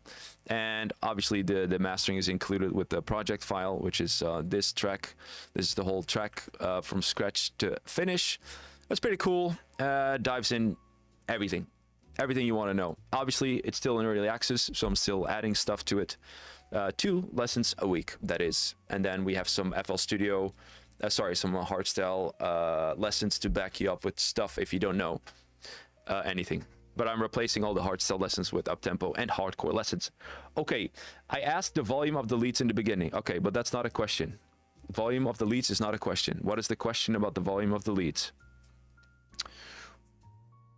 And obviously the mastering is included with the project file, which is this track. This is the whole track from scratch to finish. That's pretty cool. Dives in everything you want to know. Obviously it's still in early access, so I'm still adding stuff to it. 2 lessons a week, that is. And then we have some FL Studio, some Hardstyle lessons to back you up with stuff if you don't know anything. But I'm replacing all the Hardstyle lessons with Uptempo and hardcore lessons. Okay, I asked the volume of the leads in the beginning. Okay, but that's not a question. Volume of the leads is not a question. What is the question about the volume of the leads?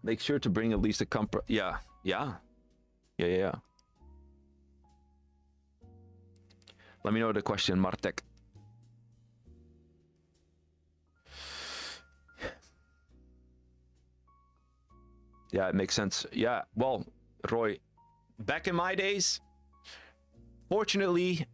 Make sure to bring at least a Yeah. Let me know the question, Martek. Yeah, it makes sense. Yeah, well, Roy, back in my days, fortunately,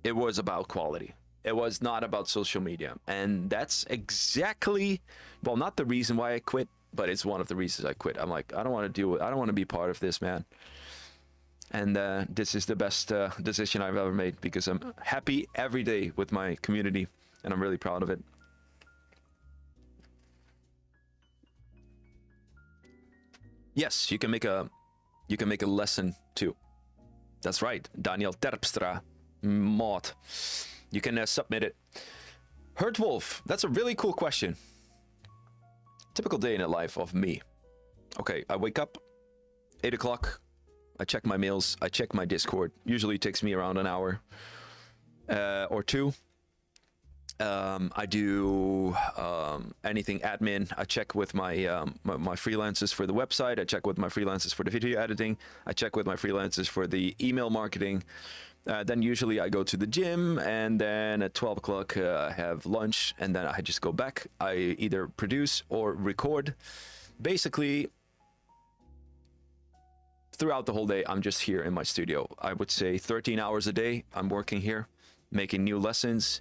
it was about quality. It was not about social media. And that's exactly, well, not the reason why I quit, but it's one of the reasons I quit. I'm like, I don't want to be part of this, man. And this is the best decision I've ever made, because I'm happy every day with my community, and I'm really proud of it. Yes, you can make a lesson too. That's right, Daniel Terpstra, mod. You can submit it. Hurt Wolf, that's a really cool question. Typical day in the life of me. Okay, I wake up, 8 o'clock. I check my mails. I check my Discord. Usually takes me around an hour or two. I do anything admin. I check with my my freelancers for the website. I check with my freelancers for the video editing. I check with my freelancers for the email marketing. Then usually I go to the gym, and then at 12 o'clock I have lunch, and then I just go back. I either produce or record. Basically, throughout the whole day, I'm just here in my studio. I would say 13 hours a day I'm working here, making new lessons,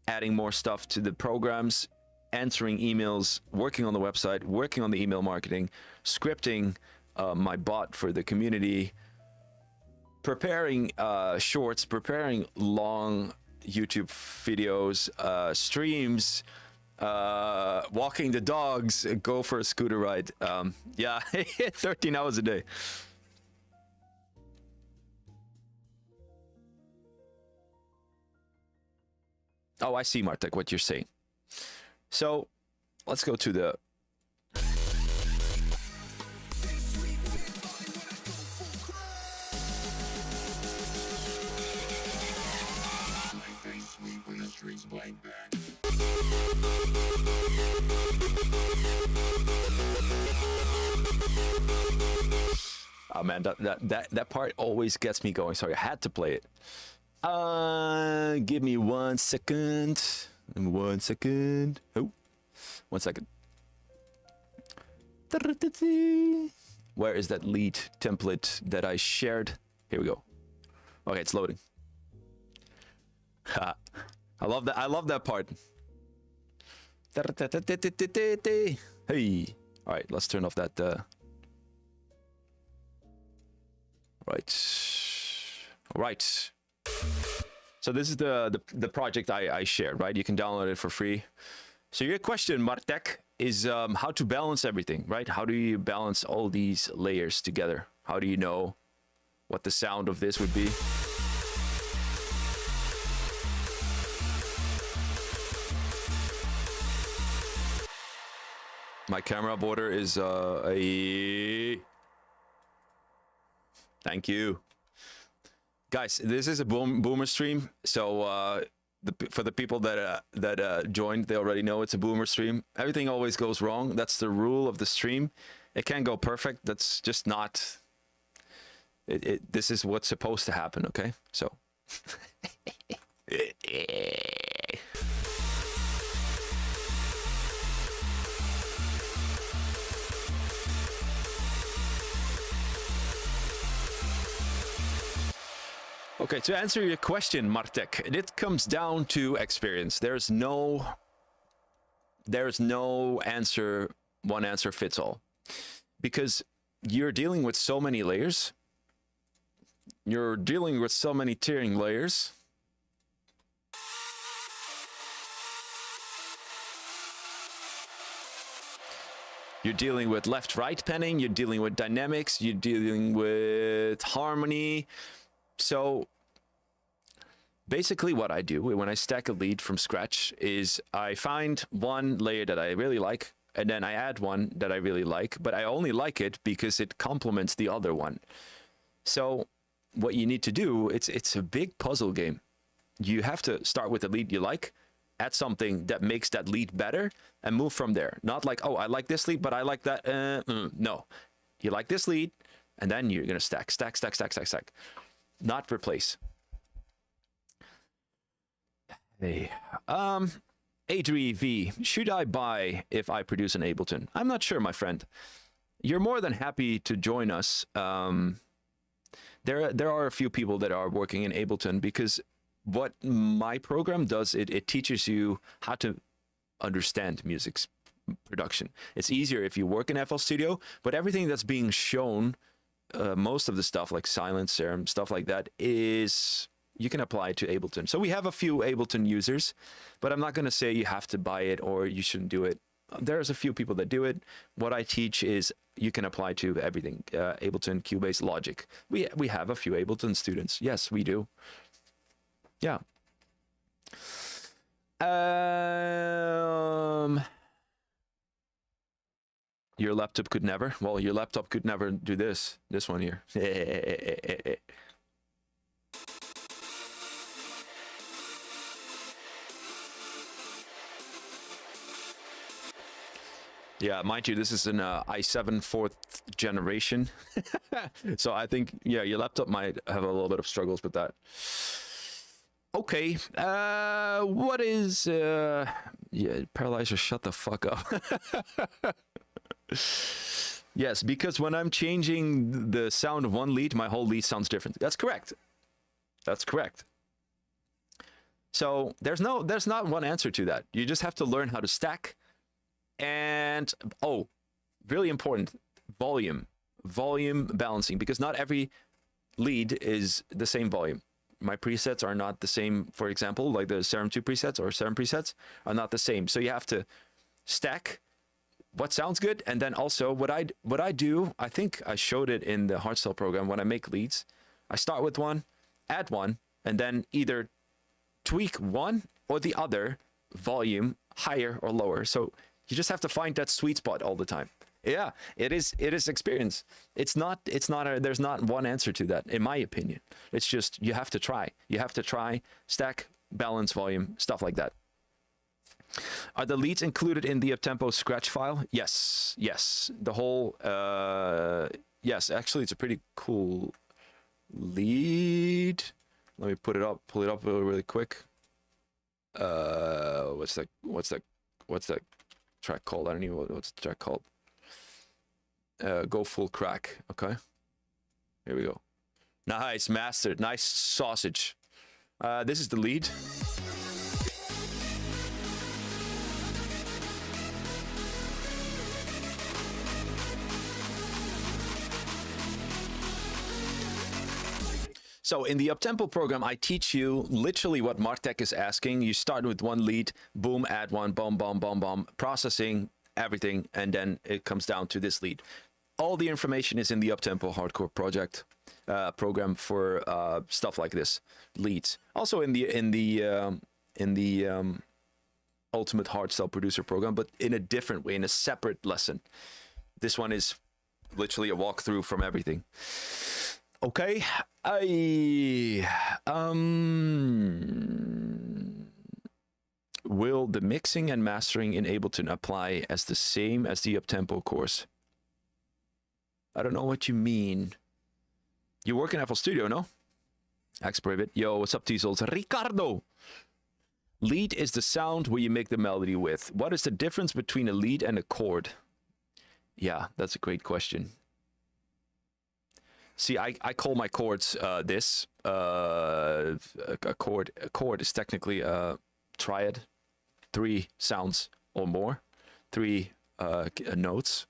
adding more stuff to the programs, answering emails, working on the website, working on the email marketing, scripting my bot for the community, preparing shorts, preparing long YouTube videos, streams, walking the dogs, go for a scooter ride. Yeah, 13 hours a day. Oh, I see, Martek, what you're saying. So let's go to the... Oh man, that part always gets me going. Sorry, I had to play it. Give me 1 second. 1 second. Oh, 1 second. Where is that lead template that I shared? Here we go. Okay, it's loading. Ha. I love that. I love that part. Hey. All right, let's turn off that. All right. So this is the project I shared, right? You can download it for free. So your question, Martek, is how to balance everything, right? How do you balance all these layers together? How do you know what the sound of this would be? My camera border is a... Thank you. Guys, this is a boomer stream, so for the people that joined, they already know it's a boomer stream. Everything always goes wrong. That's the rule of the stream. It can't go perfect. That's just not... This is what's supposed to happen, okay? So... Okay, to answer your question, Martek, it comes down to experience. There's no answer, one answer fits all. Because you're dealing with so many layers. You're dealing with so many tiering layers. You're dealing with left-right penning, you're dealing with dynamics, you're dealing with harmony. So basically what I do when I stack a lead from scratch is I find one layer that I really like, and then I add one that I really like, but I only like it because it complements the other one. So what you need to do, it's a big puzzle game. You have to start with the lead you like, add something that makes that lead better, and move from there. Not like, oh, I like this lead, but I like that. No, you like this lead, and then you're gonna stack. Not replace. Hey, Adri V, should I buy if I produce in Ableton? I'm not sure, my friend. You're more than happy to join us. There are a few people that are working in Ableton, because what my program does, it teaches you how to understand music's production. It's easier if you work in FL Studio, but everything that's being shown most of the stuff like silence, serum, stuff like that is you can apply to Ableton. So we have a few Ableton users, but I'm not going to say you have to buy it or you shouldn't do it. There's a few people that do it. What I teach is you can apply to everything. Ableton, Cubase, Logic. We have a few Ableton students. Yes, we do. Yeah. Your laptop could never. Well, your laptop could never do this. This one here. Yeah, mind you, this is an i7 4th generation. So I think, yeah, your laptop might have a little bit of struggles with that. Okay, what is... yeah, Paralyzer, shut the fuck up. Yes, because when I'm changing the sound of one lead, my whole lead sounds different. That's correct. That's correct. So there's not one answer to that. You just have to learn how to stack. And, oh, really important, volume balancing, because not every lead is the same volume. My presets are not the same, for example, like the Serum 2 presets or Serum presets are not the same. So you have to stack what sounds good. And then also what I do, I think I showed it in the Hardstyle program. When I make leads, I start with one, add one, and then either tweak one or the other volume higher or lower. So you just have to find that sweet spot all the time. Yeah, it is experience. There's not one answer to that, in my opinion. It's just, you have to try. You have to try, stack, balance, volume, stuff like that. Are the leads included in the Uptempo scratch file? Yes, yes. The whole, yes, actually it's a pretty cool lead. Let me pull it up really quick. What's that track called? I don't know what's the track called. Go full crack. Okay, here we go. Nice, mastered. Nice sausage. This is the lead. So in the Uptempo program, I teach you literally what Martek is asking. You start with one lead, boom, add one, boom, boom, boom, boom, processing everything, and then it comes down to this lead. All the information is in the Uptempo Hardcore project program for stuff like this, leads. Also in the Ultimate Hardstyle Producer program, but in a different way, in a separate lesson. This one is literally a walkthrough from everything. Okay, will the mixing and mastering in Ableton apply as the same as the Uptempo course? I don't know what you mean. You work in FL Studio, no? X-Private. Yo, what's up, Teasels? Ricardo! Lead is the sound where you make the melody with. What is the difference between a lead and a chord? Yeah, that's a great question. See, I call my chords this. A chord is technically a triad, 3 sounds or more, 3 notes.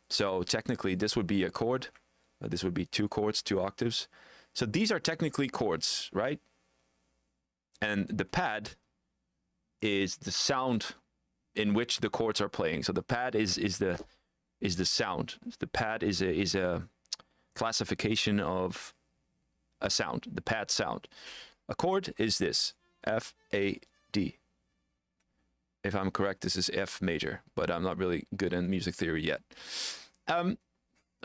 So technically this would be a chord. This would be 2 chords, 2 octaves. So these are technically chords, right? And the pad is the sound in which the chords are playing. So the pad is the sound. The pad is a classification of a sound, the pad sound. A chord is this, F, A, D. If I'm correct, this is F major, but I'm not really good in music theory yet. A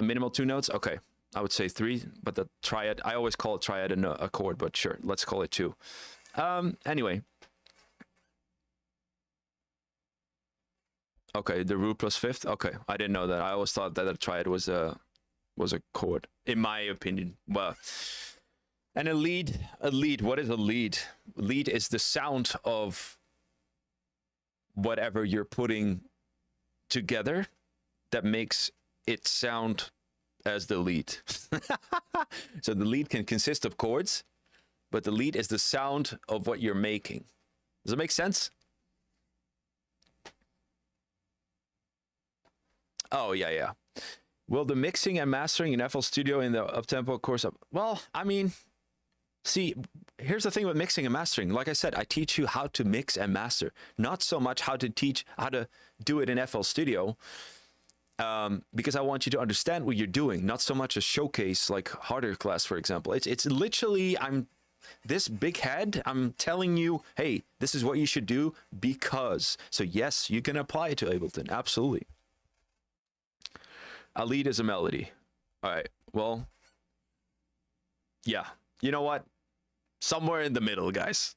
minimal 2 notes, okay. I would say 3, but the triad, I always call it triad and a chord, but sure, let's call it 2. Anyway. Okay, the root plus 5th, okay. I didn't know that. I always thought that a triad was a chord, in my opinion. Well, and a lead, what is a lead? Lead is the sound of whatever you're putting together that makes it sound as the lead. So the lead can consist of chords, but the lead is the sound of what you're making. Does it make sense? Oh, yeah. Will the mixing and mastering in FL Studio in the Uptempo course up? Well, I mean, see, here's the thing with mixing and mastering. Like I said, I teach you how to mix and master, not so much how to do it in FL Studio, because I want you to understand what you're doing, not so much a showcase like Harder class, for example. It's literally, I'm this big head, I'm telling you, hey, this is what you should do because. So yes, you can apply it to Ableton, absolutely. A lead is a melody. All right, well, yeah. You know what? Somewhere in the middle, guys.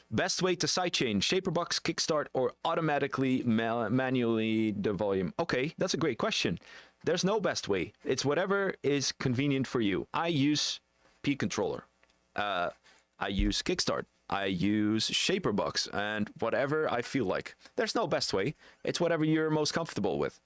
Best way to sidechain, Shaperbox, Kickstart, or automatically manually the volume? Okay, that's a great question. There's no best way. It's whatever is convenient for you. I use P controller. I use Kickstart. I use Shaperbox, and whatever I feel like. There's no best way. It's whatever you're most comfortable with.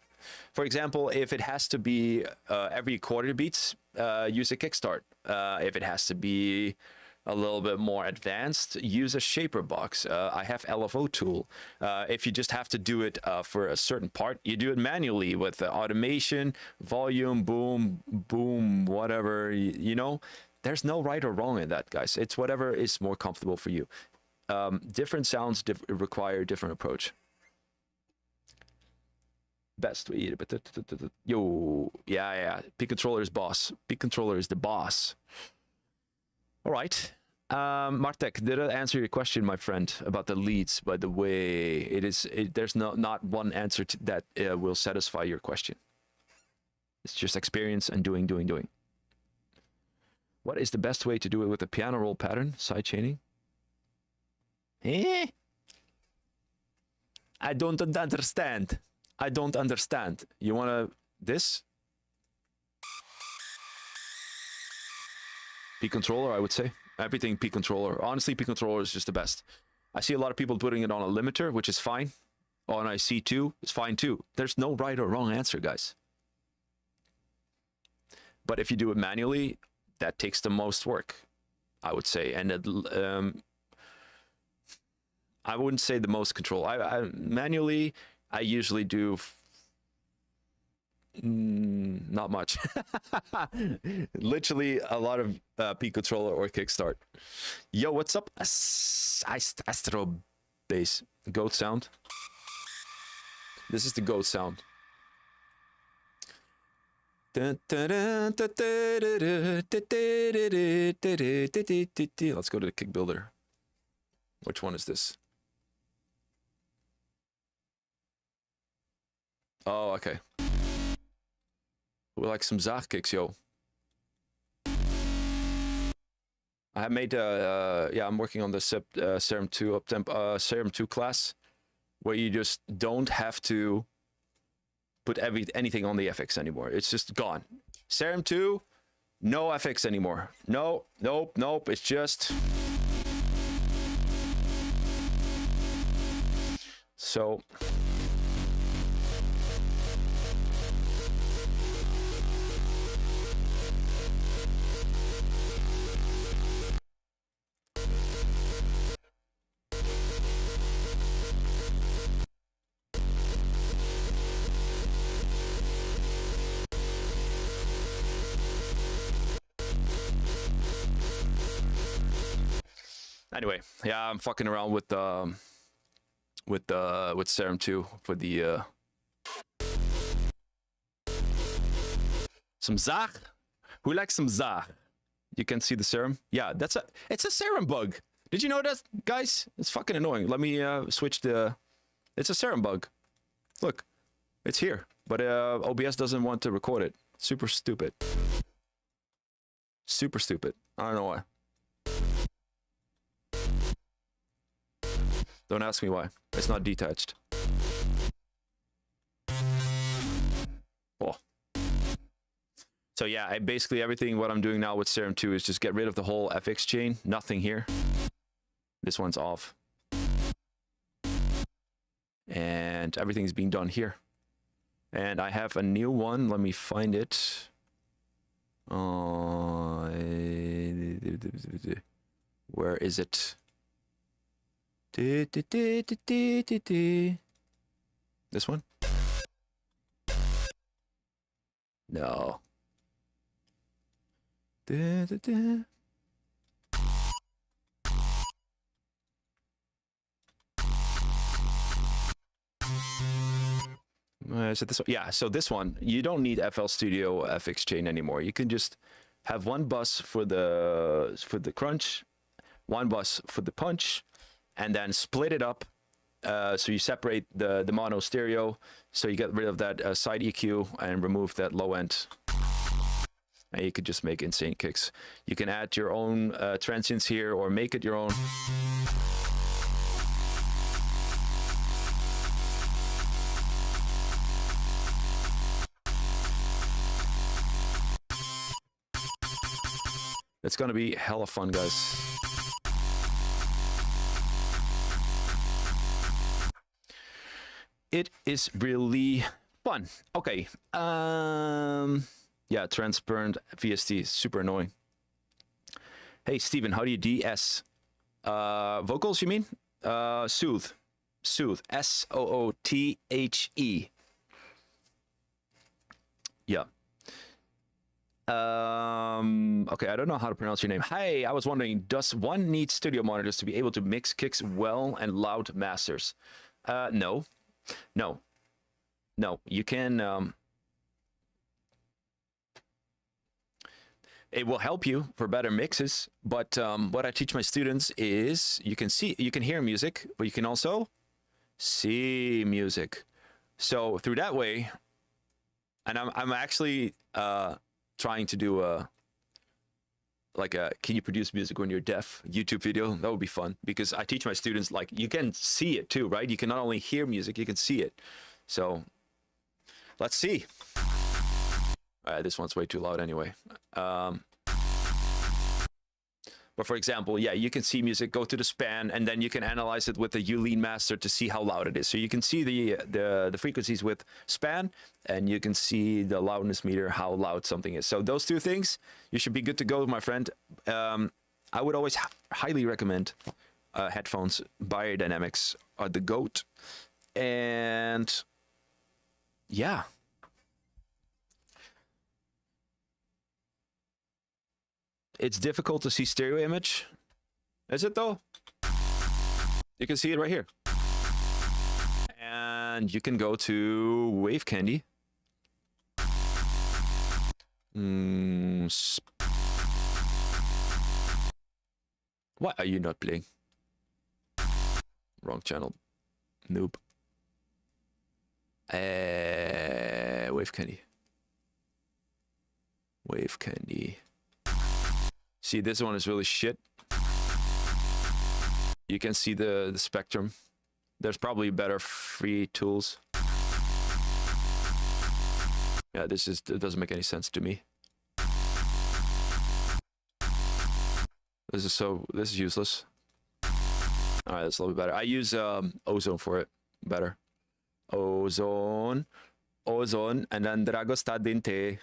For example, if it has to be every quarter beats, use a Kickstart. If it has to be a little bit more advanced, use a Shaperbox. I have LFO tool. If you just have to do it for a certain part, you do it manually with automation, volume, boom, boom, whatever, you know. There's no right or wrong in that, guys. It's whatever is more comfortable for you. Different sounds require different approach. Best way, yo, yeah. P controller is boss. P controller is the boss. All right, Martek, did I answer your question, my friend, about the leads? By the way, there's not one answer that will satisfy your question. It's just experience and doing. What is the best way to do it with a piano roll pattern? Side chaining? I don't understand. I don't understand. You want this? P controller, I would say. Everything P controller. Honestly, P controller is just the best. I see a lot of people putting it on a limiter, which is fine. On a C2, it's fine too. There's no right or wrong answer, guys. But if you do it manually, that takes the most work, I would say. And I wouldn't say the most control. Manually, I usually do not much. Literally a lot of P controller or Kickstart. Yo, what's up? Astro bass. Goat sound. This is the goat sound. Let's go to the kick builder. Which one is this? Oh, okay. We like some Zaag kicks, yo. I have made yeah, I'm working on the Serum 2 Uptempo Serum 2 class, where you just don't have to put anything on the FX anymore. It's just gone. Serum 2, no FX anymore. No, nope. It's just so. Anyway, yeah, I'm fucking around with Serum 2 for the some Zaag. Who likes some Zaag? You can see the serum. Yeah, it's a serum bug. Did you know that, guys? It's fucking annoying. Let me switch the. It's a serum bug. Look, it's here, but OBS doesn't want to record it. Super stupid. Super stupid. I don't know why. Don't ask me why. It's not detached. Oh. So yeah, basically everything what I'm doing now with Serum 2 is just get rid of the whole FX chain. Nothing here. This one's off. And everything's being done here. And I have a new one. Let me find it. Where is it? This one. No. Da, da, da. Is it this one? Yeah, so this one, you don't need FL Studio FX Chain anymore. You can just have one bus for the crunch, one bus for the punch, and then split it up. So you separate the mono stereo, so you get rid of that side EQ and remove that low end. And you could just make insane kicks. You can add your own transients here or make it your own. It's gonna be hella fun, guys. It is really fun. Okay. Yeah, transparent VST, super annoying. Hey, Steven, how do you DS? Vocals, you mean? Soothe. Soothe. S-O-O-T-H-E. Yeah. Okay, I don't know how to pronounce your name. Hi, I was wondering, does one need studio monitors to be able to mix kicks well and loud masters? No. No. No, you can... It will help you for better mixes, but what I teach my students is you can hear music, but you can also see music. So through that way, and I'm actually trying to do like a can you produce music when you're deaf YouTube video. That would be fun because I teach my students like you can see it too, right? You can not only hear music, you can see it. So let's see. This one's way too loud anyway. But for example, yeah, you can see music, go to the span, and then you can analyze it with the U-Lean master to see how loud it is. So you can see the frequencies with span, and you can see the loudness meter, how loud something is. So those two things, you should be good to go, my friend. I would always highly recommend headphones. Biodynamics are the GOAT. And yeah. It's difficult to see stereo image. Is it though? You can see it right here. And you can go to Wave Candy. Why are you not playing? Wrong channel. Noob. Wave Candy. Wave Candy. See, this one is really shit. You can see the spectrum. There's probably better free tools. Yeah, it doesn't make any sense to me. This is useless. All right, that's a little bit better. I use Ozone for it. Better. Ozone, and then Dragostea Dinte.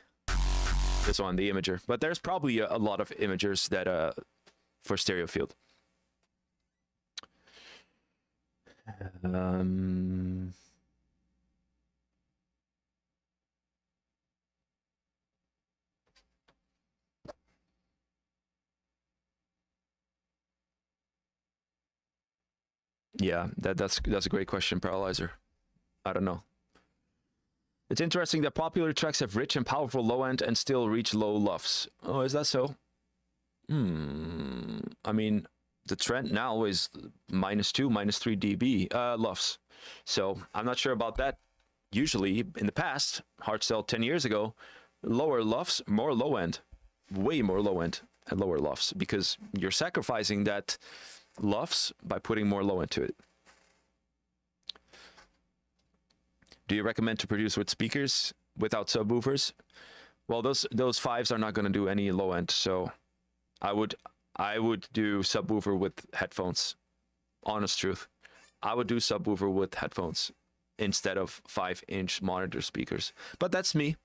This one, the imager, but there's probably a lot of imagers that for stereo field. Yeah, that's a great question, Paralyzer. I don't know. It's interesting that popular tracks have rich and powerful low end and still reach low lofts. Oh, is that so? I mean, the trend now is -2, -3 dB lofts. So I'm not sure about that. Usually, in the past, Hardstyle 10 years ago, lower lofts, more low end. Way more low end and lower lofts because you're sacrificing that lofts by putting more low end to it. Do you recommend to produce with speakers without subwoofers? Well, those fives are not going to do any low end, so I would do subwoofer with headphones. Honest truth, I would do subwoofer with headphones instead of 5-inch monitor speakers. But that's me,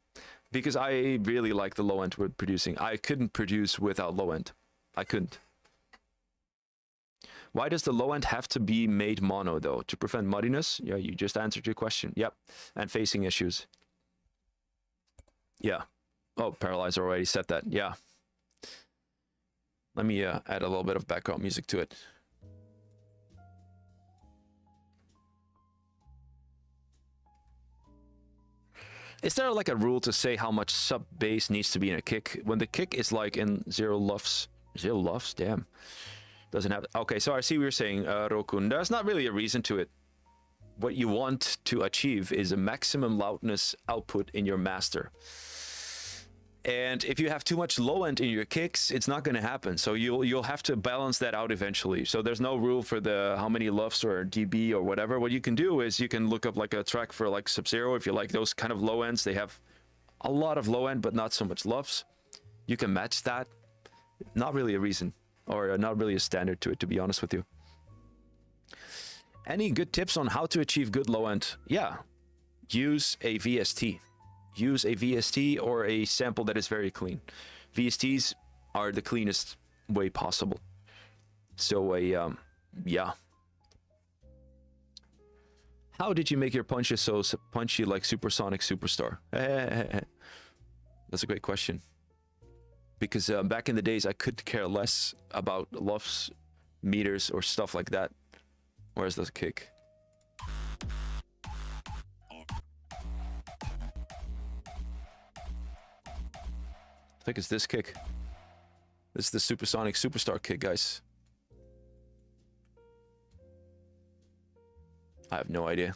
because I really like the low end we're producing. I couldn't produce without low end. I couldn't. Why does the low end have to be made mono, though? To prevent muddiness? Yeah, you just answered your question. Yep. And facing issues. Yeah. Oh, Paralyzer already said that. Yeah. Let me add a little bit of background music to it. Is there like a rule to say how much sub bass needs to be in a kick? When the kick is like in 0 lufs. 0 lufs? Damn. Doesn't have... Okay, so I see what you're saying, Rokun. There's not really a reason to it. What you want to achieve is a maximum loudness output in your master. And if you have too much low end in your kicks, it's not going to happen. So you'll have to balance that out eventually. So there's no rule for the how many lufs or dB or whatever. What you can do is you can look up like a track for like Sub-Zero. If you like those kind of low ends, they have a lot of low end, but not so much lufs. You can match that. Not really a reason, or not really a standard to it, to be honest with you. Any good tips on how to achieve good low end? Yeah, use a VST. Use a VST or a sample that is very clean. VSTs are the cleanest way possible. So yeah. How did you make your punches so punchy like Supersonic Superstar? That's a great question. Because back in the days, I could care less about lufs, meters, or stuff like that. Where's the kick? I think it's this kick. This is the Supersonic Superstar kick, guys. I have no idea.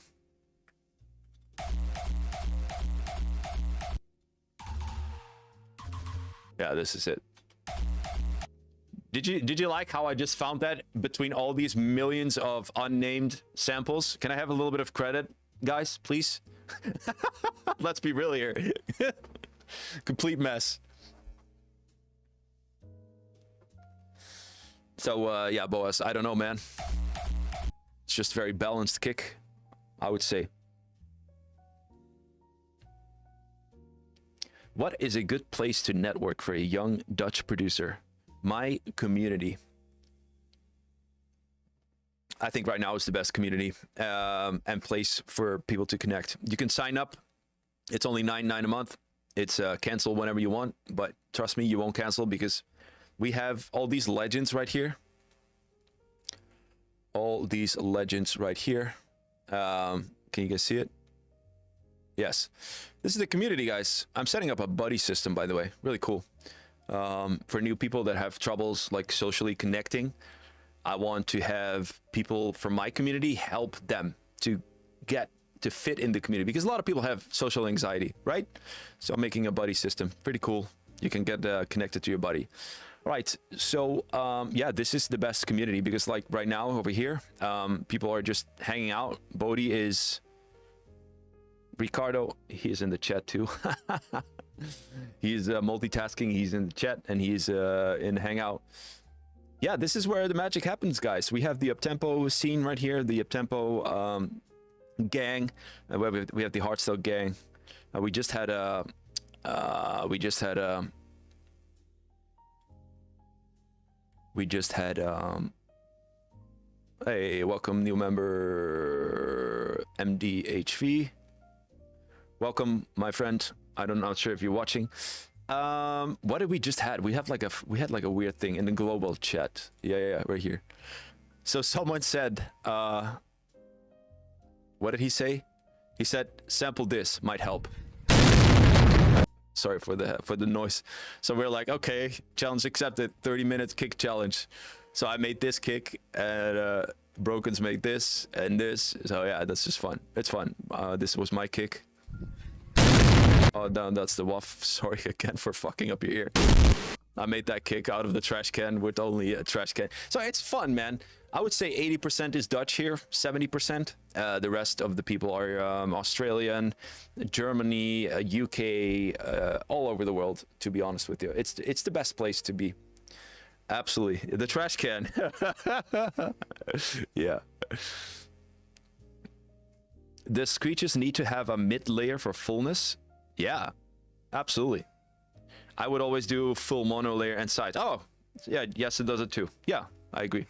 Yeah, this is it. Did you like how I just found that between all these millions of unnamed samples? Can I have a little bit of credit, guys, please? Let's be real here. Complete mess. So, yeah, Boas, I don't know, man. It's just very balanced kick, I would say. What is a good place to network for a young Dutch producer? My community. I think right now is the best community and place for people to connect. You can sign up. It's only $9.99 a month. It's cancel whenever you want, but trust me, you won't cancel because we have all these legends right here. All these legends right here. Can you guys see it? Yes. This is the community, guys. I'm setting up a buddy system, by the way. Really cool. For new people that have troubles like socially connecting. I want to have people from my community help them to get to fit in the community because a lot of people have social anxiety, right? So I'm making a buddy system. Pretty cool. You can get connected to your buddy. All right, so yeah, this is the best community because like right now over here, people are just hanging out. Bodhi is... Ricardo, he's in the chat too. He's multitasking, he's in the chat, and he's in Hangout. Yeah, this is where the magic happens, guys. We have the Uptempo scene right here, the Uptempo gang. We have the Hardstyle gang. We just had hey, welcome new member MDHV. Welcome, my friend. I'm not sure if you're watching. What did we just had? We had like a weird thing in the global chat. Yeah, right here. So someone said, what did he say? He said, sample this might help. Sorry for the noise. So we're like, okay, challenge accepted. 30 minutes kick challenge. So I made this kick, and Broken's made this and this. So yeah, that's just fun. It's fun. This was my kick. Oh, no, that's the waff. Sorry again for fucking up your ear. I made that kick out of the trash can with only a trash can. So it's fun, man. I would say 80% is Dutch here, 70%. The rest of the people are Australian, Germany, UK, all over the world, to be honest with you. It's the best place to be. Absolutely. The trash can. Yeah. The screeches need to have a mid layer for fullness. Yeah, absolutely. I would always do full mono layer and sides. Oh, yeah, yes, it does it too. Yeah, I agree.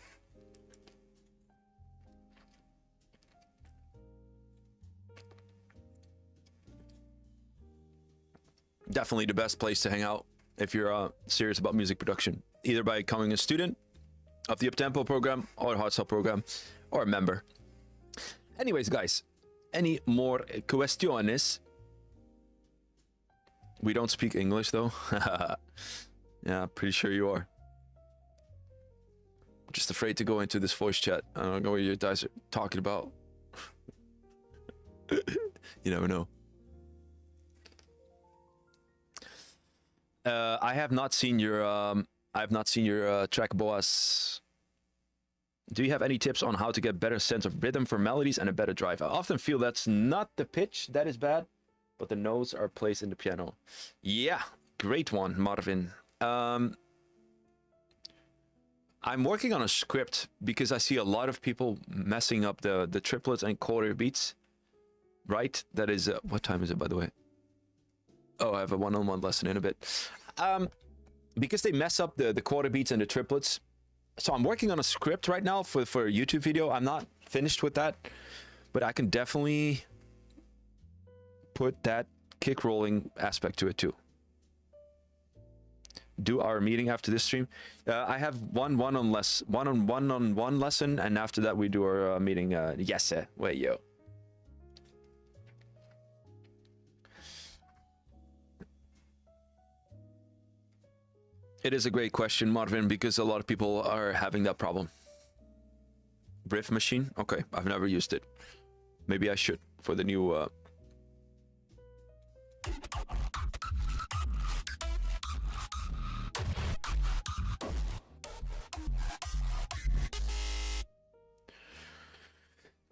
definitely the best place to hang out if you're serious about music production, either by becoming a student of the Uptempo program or the Hardstyle program or a member. Anyways, guys, any more questions? We don't speak English though. Yeah, pretty sure you are. I'm just afraid to go into this voice chat. I don't know what you guys are talking about. You never know. I have not seen your track, Boas. Do you have any tips on how to get better sense of rhythm for melodies and a better drive? I often feel that's not the pitch that is bad, but the notes are placed in the piano. Yeah, great one, Marvin. I'm working on a script because I see a lot of people messing up the triplets and quarter beats. Right? That is what time is it, by the way? Oh, I have a one-on-one lesson in a bit. Because they mess up the quarter beats and the triplets. So I'm working on a script right now for a YouTube video. I'm not finished with that, but I can definitely put that kick rolling aspect to it too. Do our meeting after this stream. I have one-on-one lesson, and after that we do our meeting. Yes, sir. Wait, yo. It is a great question, Marvin, because a lot of people are having that problem. Riff machine? Okay, I've never used it. Maybe I should for the new...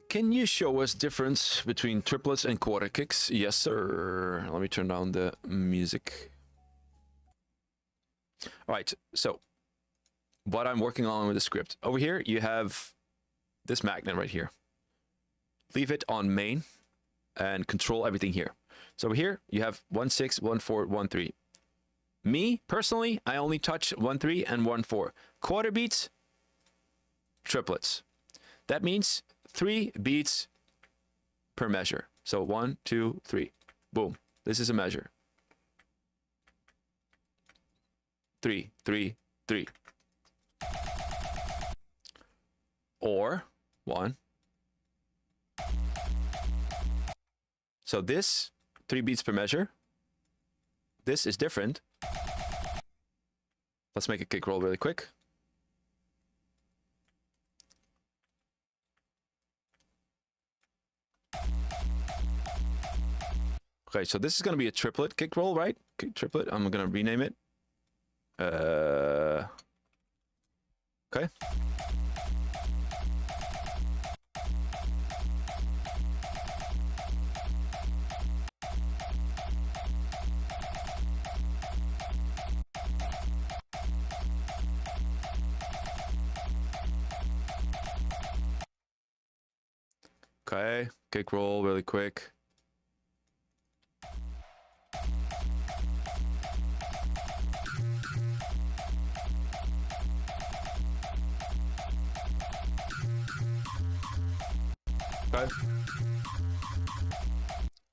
Can you show us difference between triplets and quarter kicks? Yes, sir. Let me turn down the music. All right, so what I'm working on with the script. Over here, you have this magnet right here. Leave it on main and control everything here. So over here, you have 1, 6, 1, 4, 1, 3. Me, personally, I only touch 1, 3 and 1, 4. Quarter beats, triplets. That means 3 beats per measure. So 1, 2, 3. Boom. This is a measure. 3, 3, 3. Or 1. So this 3 beats per measure. This is different. Let's make a kick roll really quick. Okay, so this is going to be a triplet kick roll, right? Triplet. I'm going to rename it. Okay. Okay, kick roll really quick.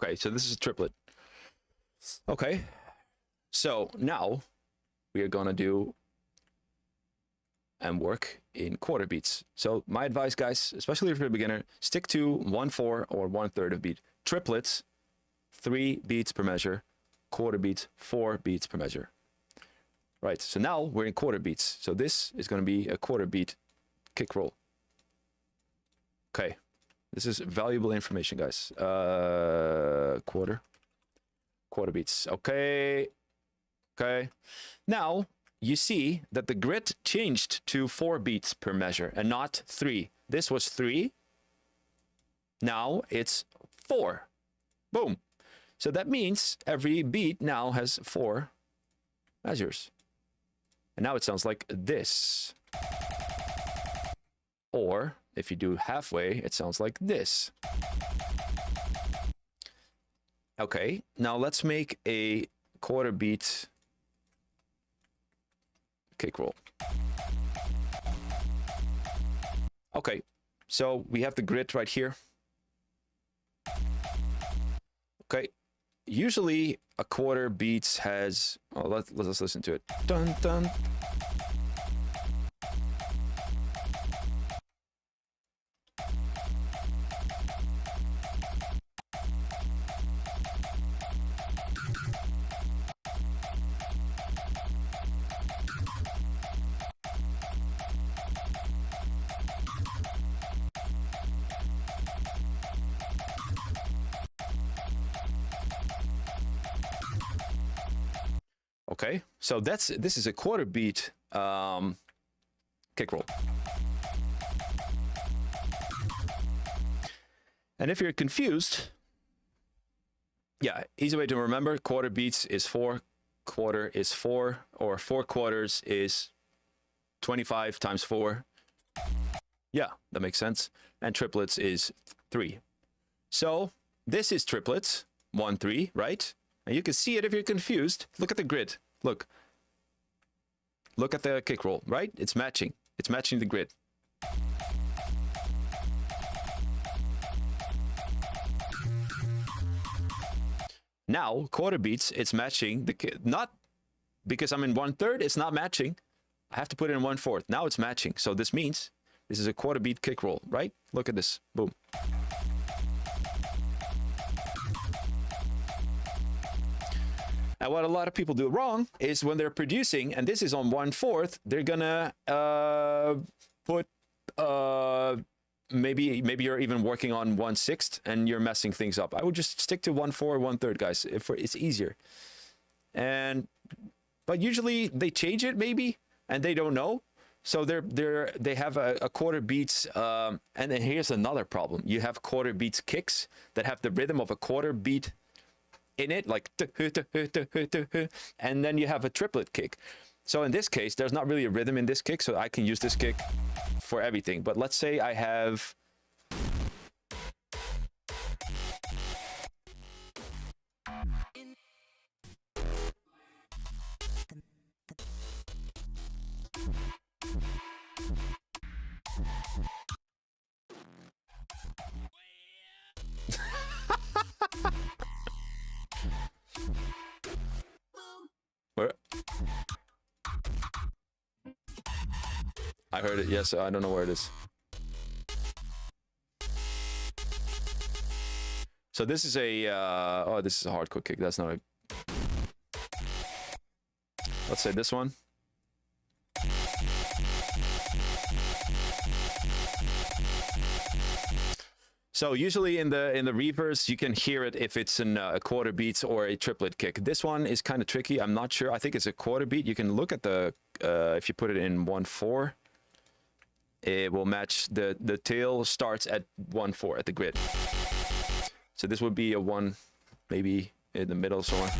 Okay, so this is a triplet. Okay, so now we are gonna do and work in quarter beats. So my advice, guys, especially if you're a beginner, stick to 1/4 or 1/3 of beat. Triplets, 3 beats per measure. Quarter beats, 4 beats per measure. Right, so now we're in quarter beats. So this is gonna be a quarter beat kick roll. Okay. This is valuable information, guys. Quarter beats. Okay. Okay. Now you see that the grid changed to 4 beats per measure and not 3. This was 3. Now it's 4. Boom. So that means every beat now has 4 measures. And now it sounds like this. Or if you do halfway, it sounds like this. Okay, now let's make a quarter beat kick roll. Okay, so we have the grid right here. Okay, usually a quarter beats has, oh, let's listen to it. Dun dun. Okay, so this is a quarter beat kick roll. And if you're confused, yeah, easy way to remember, quarter beats is 4, quarter is 4, or 4 quarters is 25 times 4. Yeah, that makes sense. And triplets is 3. So this is triplets, 1, 3, right? And you can see it if you're confused. Look at the grid. Look. Look at the kick roll, right? It's matching. It's matching the grid. Now, quarter beats, it's matching the not because I'm in 1/3, it's not matching. I have to put it in 1/4. Now it's matching. So this means this is a quarter beat kick roll, right? Look at this. Boom. And what a lot of people do wrong is when they're producing, and this is on 1/4, they're gonna put maybe you're even working on 1/6 and you're messing things up. I would just stick to 1/4, 1/3, guys. It's easier. But usually they change it maybe, and they don't know. So they have a quarter beats, and then here's another problem. You have quarter beats kicks that have the rhythm of a quarter beat in it, like, and then you have a triplet kick. So in this case, there's not really a rhythm in this kick, so I can use this kick for everything. But let's say I have where I heard it. Yes, I don't know where it is. So this is a oh, this is a hardcore kick. That's not a. Let's say this one. So usually in the reverse, you can hear it if it's in a quarter beats or a triplet kick. This one is kind of tricky. I'm not sure. I think it's a quarter beat. You can look at the if you put it in 1/4, it will match the tail starts at 1/4 at the grid. So this would be a 1, maybe in the middle somewhere.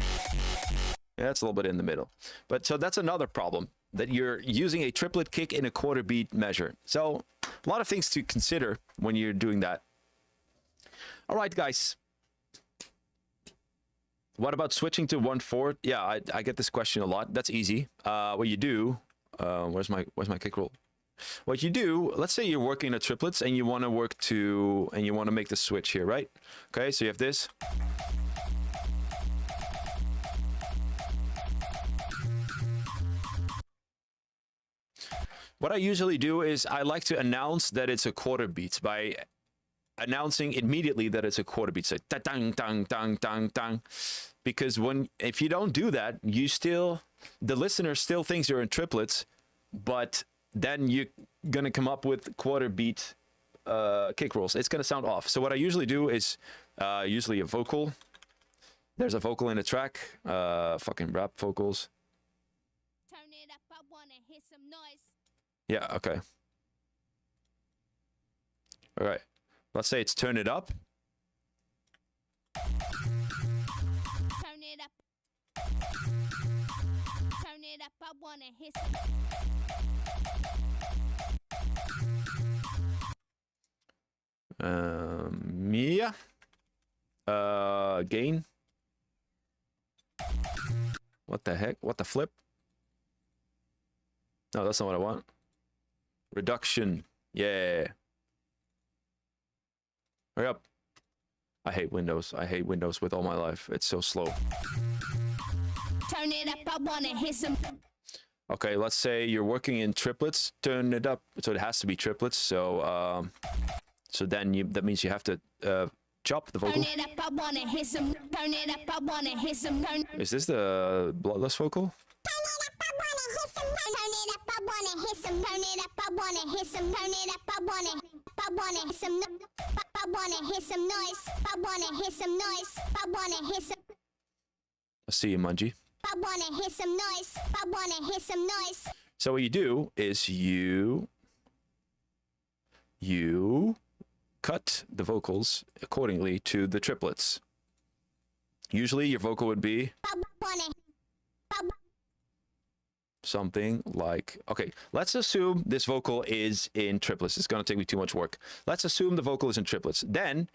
Yeah, it's a little bit in the middle. But so that's another problem, that you're using a triplet kick in a quarter beat measure. So a lot of things to consider when you're doing that. All right, guys. What about switching to 1/4? Yeah, I get this question a lot. That's easy. What you do, where's my kick roll? What you do, let's say you're working at triplets and you want to make the switch here, right? Okay, so you have this. What I usually do is I like to announce that it's a quarter beats by announcing immediately that it's a quarter beat. So dang dang dang dang dang. Because if you don't do that, the listener still thinks you're in triplets, but then you're gonna come up with quarter beat kick rolls. It's gonna sound off. So what I usually do is usually a vocal. There's a vocal in the track. Fucking rap vocals. Turn it up, I wanna hear some noise. Yeah, okay. All right. Let's say it's turn it up. Turn it up. Turn it up, I wanna hear some. Yeah. Gain. What the heck? What the flip? No, that's not what I want. Reduction. Yeah. Hurry up. I hate Windows. I hate Windows with all my life. It's so slow. Turn it up, I wanna hit some. Okay, let's say you're working in triplets. Turn it up. So it has to be triplets. So so then that means you have to chop the vocal. Turn it up, I wanna hit some. Turn it up, I wanna hit some. Turn Is this the bloodless vocal? I see you, Mungie. I wanna hear some noise. I wanna hear some noise. So what you do is you cut the vocals accordingly to the triplets. Usually your vocal would be something like, okay, let's assume this vocal is in triplets. It's going to take me too much work. Let's assume the vocal is in triplets. Then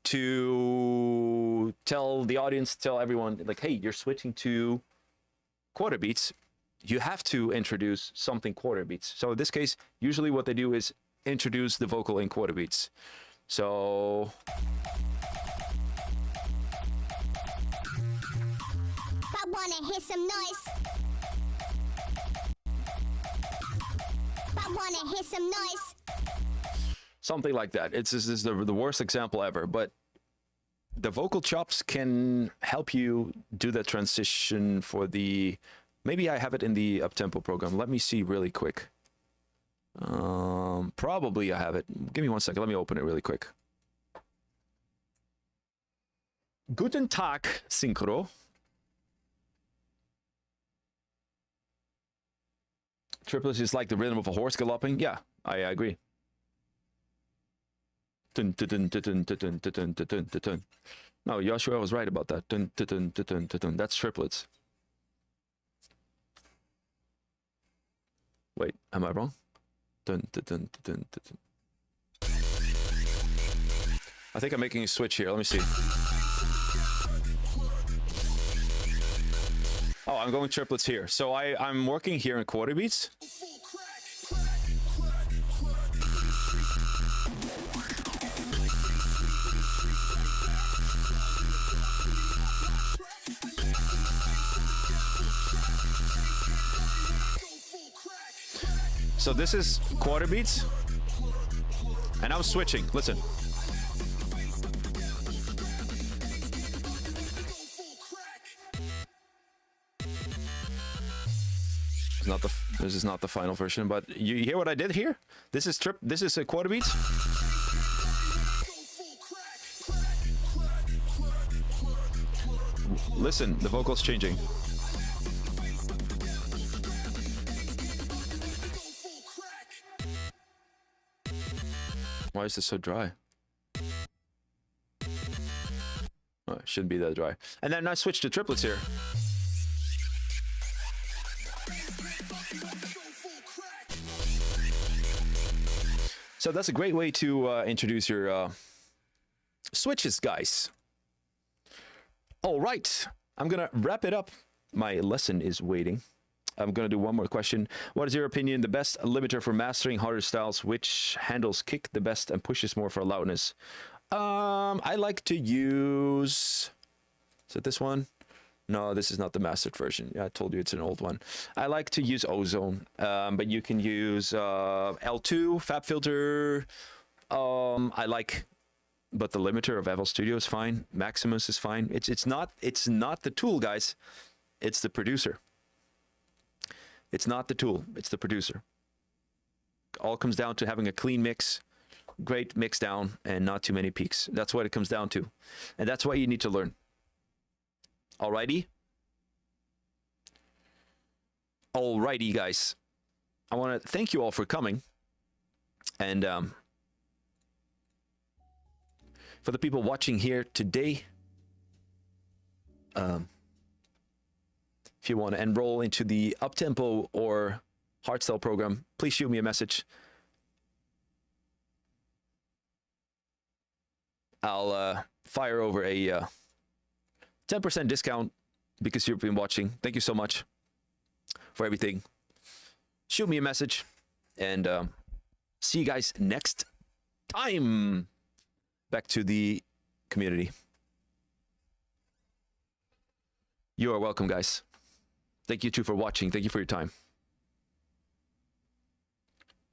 to tell the audience, tell everyone, like, hey, you're switching to quarter beats, you have to introduce something quarter beats. So in this case, usually what they do is introduce the vocal in quarter beats. So I wanna hear some noise. I wanna hear some noise. something like that. This is the worst example ever, but the vocal chops can help you do that transition for the, maybe I have it in the Uptempo program. Let me see really quick. Probably I have it. Give me 1 second. Let me open it really quick. Guten Tag, Synchro. Triplets is like the rhythm of a horse galloping. Yeah, I agree. Dun, dun, dun, dun, dun, dun, dun, dun, dun, dun, dun. No, Joshua was right about that. Dun, dun, dun, dun, dun, dun. That's triplets. Wait, am I wrong? Dun, dun, dun, dun, dun, dun. I think I'm making a switch here. Let me see. Oh, I'm going triplets here. So I'm working here in quarter beats. So this is quarter beats. And I'm switching. Listen. This is not the final version, but you hear what I did here? This is a quarter beats. Listen, the vocal's changing. Why is this so dry? Oh, it shouldn't be that dry. And then I switch to triplets here. So that's a great way to introduce your switches, guys. All right, I'm gonna wrap it up. My lesson is waiting. I'm gonna do one more question. What is your opinion, the best limiter for mastering harder styles? Which handles kick the best and pushes more for loudness? I like to use, is it this one? No, this is not the mastered version. Yeah, I told you it's an old one. I like to use Ozone, but you can use L2, Fab Filter. I like, but the limiter of FL Studio is fine. Maximus is fine. It's not the tool, guys. It's the producer. It's not the tool. It's the producer. All comes down to having a clean mix, great mix down, and not too many peaks. That's what it comes down to, and that's what you need to learn. Alrighty, guys. I want to thank you all for coming, and for the people watching here today, if you want to enroll into the Uptempo or Hardstyle program, please shoot me a message. I'll fire over a 10% discount because you've been watching. Thank you so much for everything. Shoot me a message, and see you guys next time. Back to the community. You are welcome, guys. Thank you too for watching. Thank you for your time.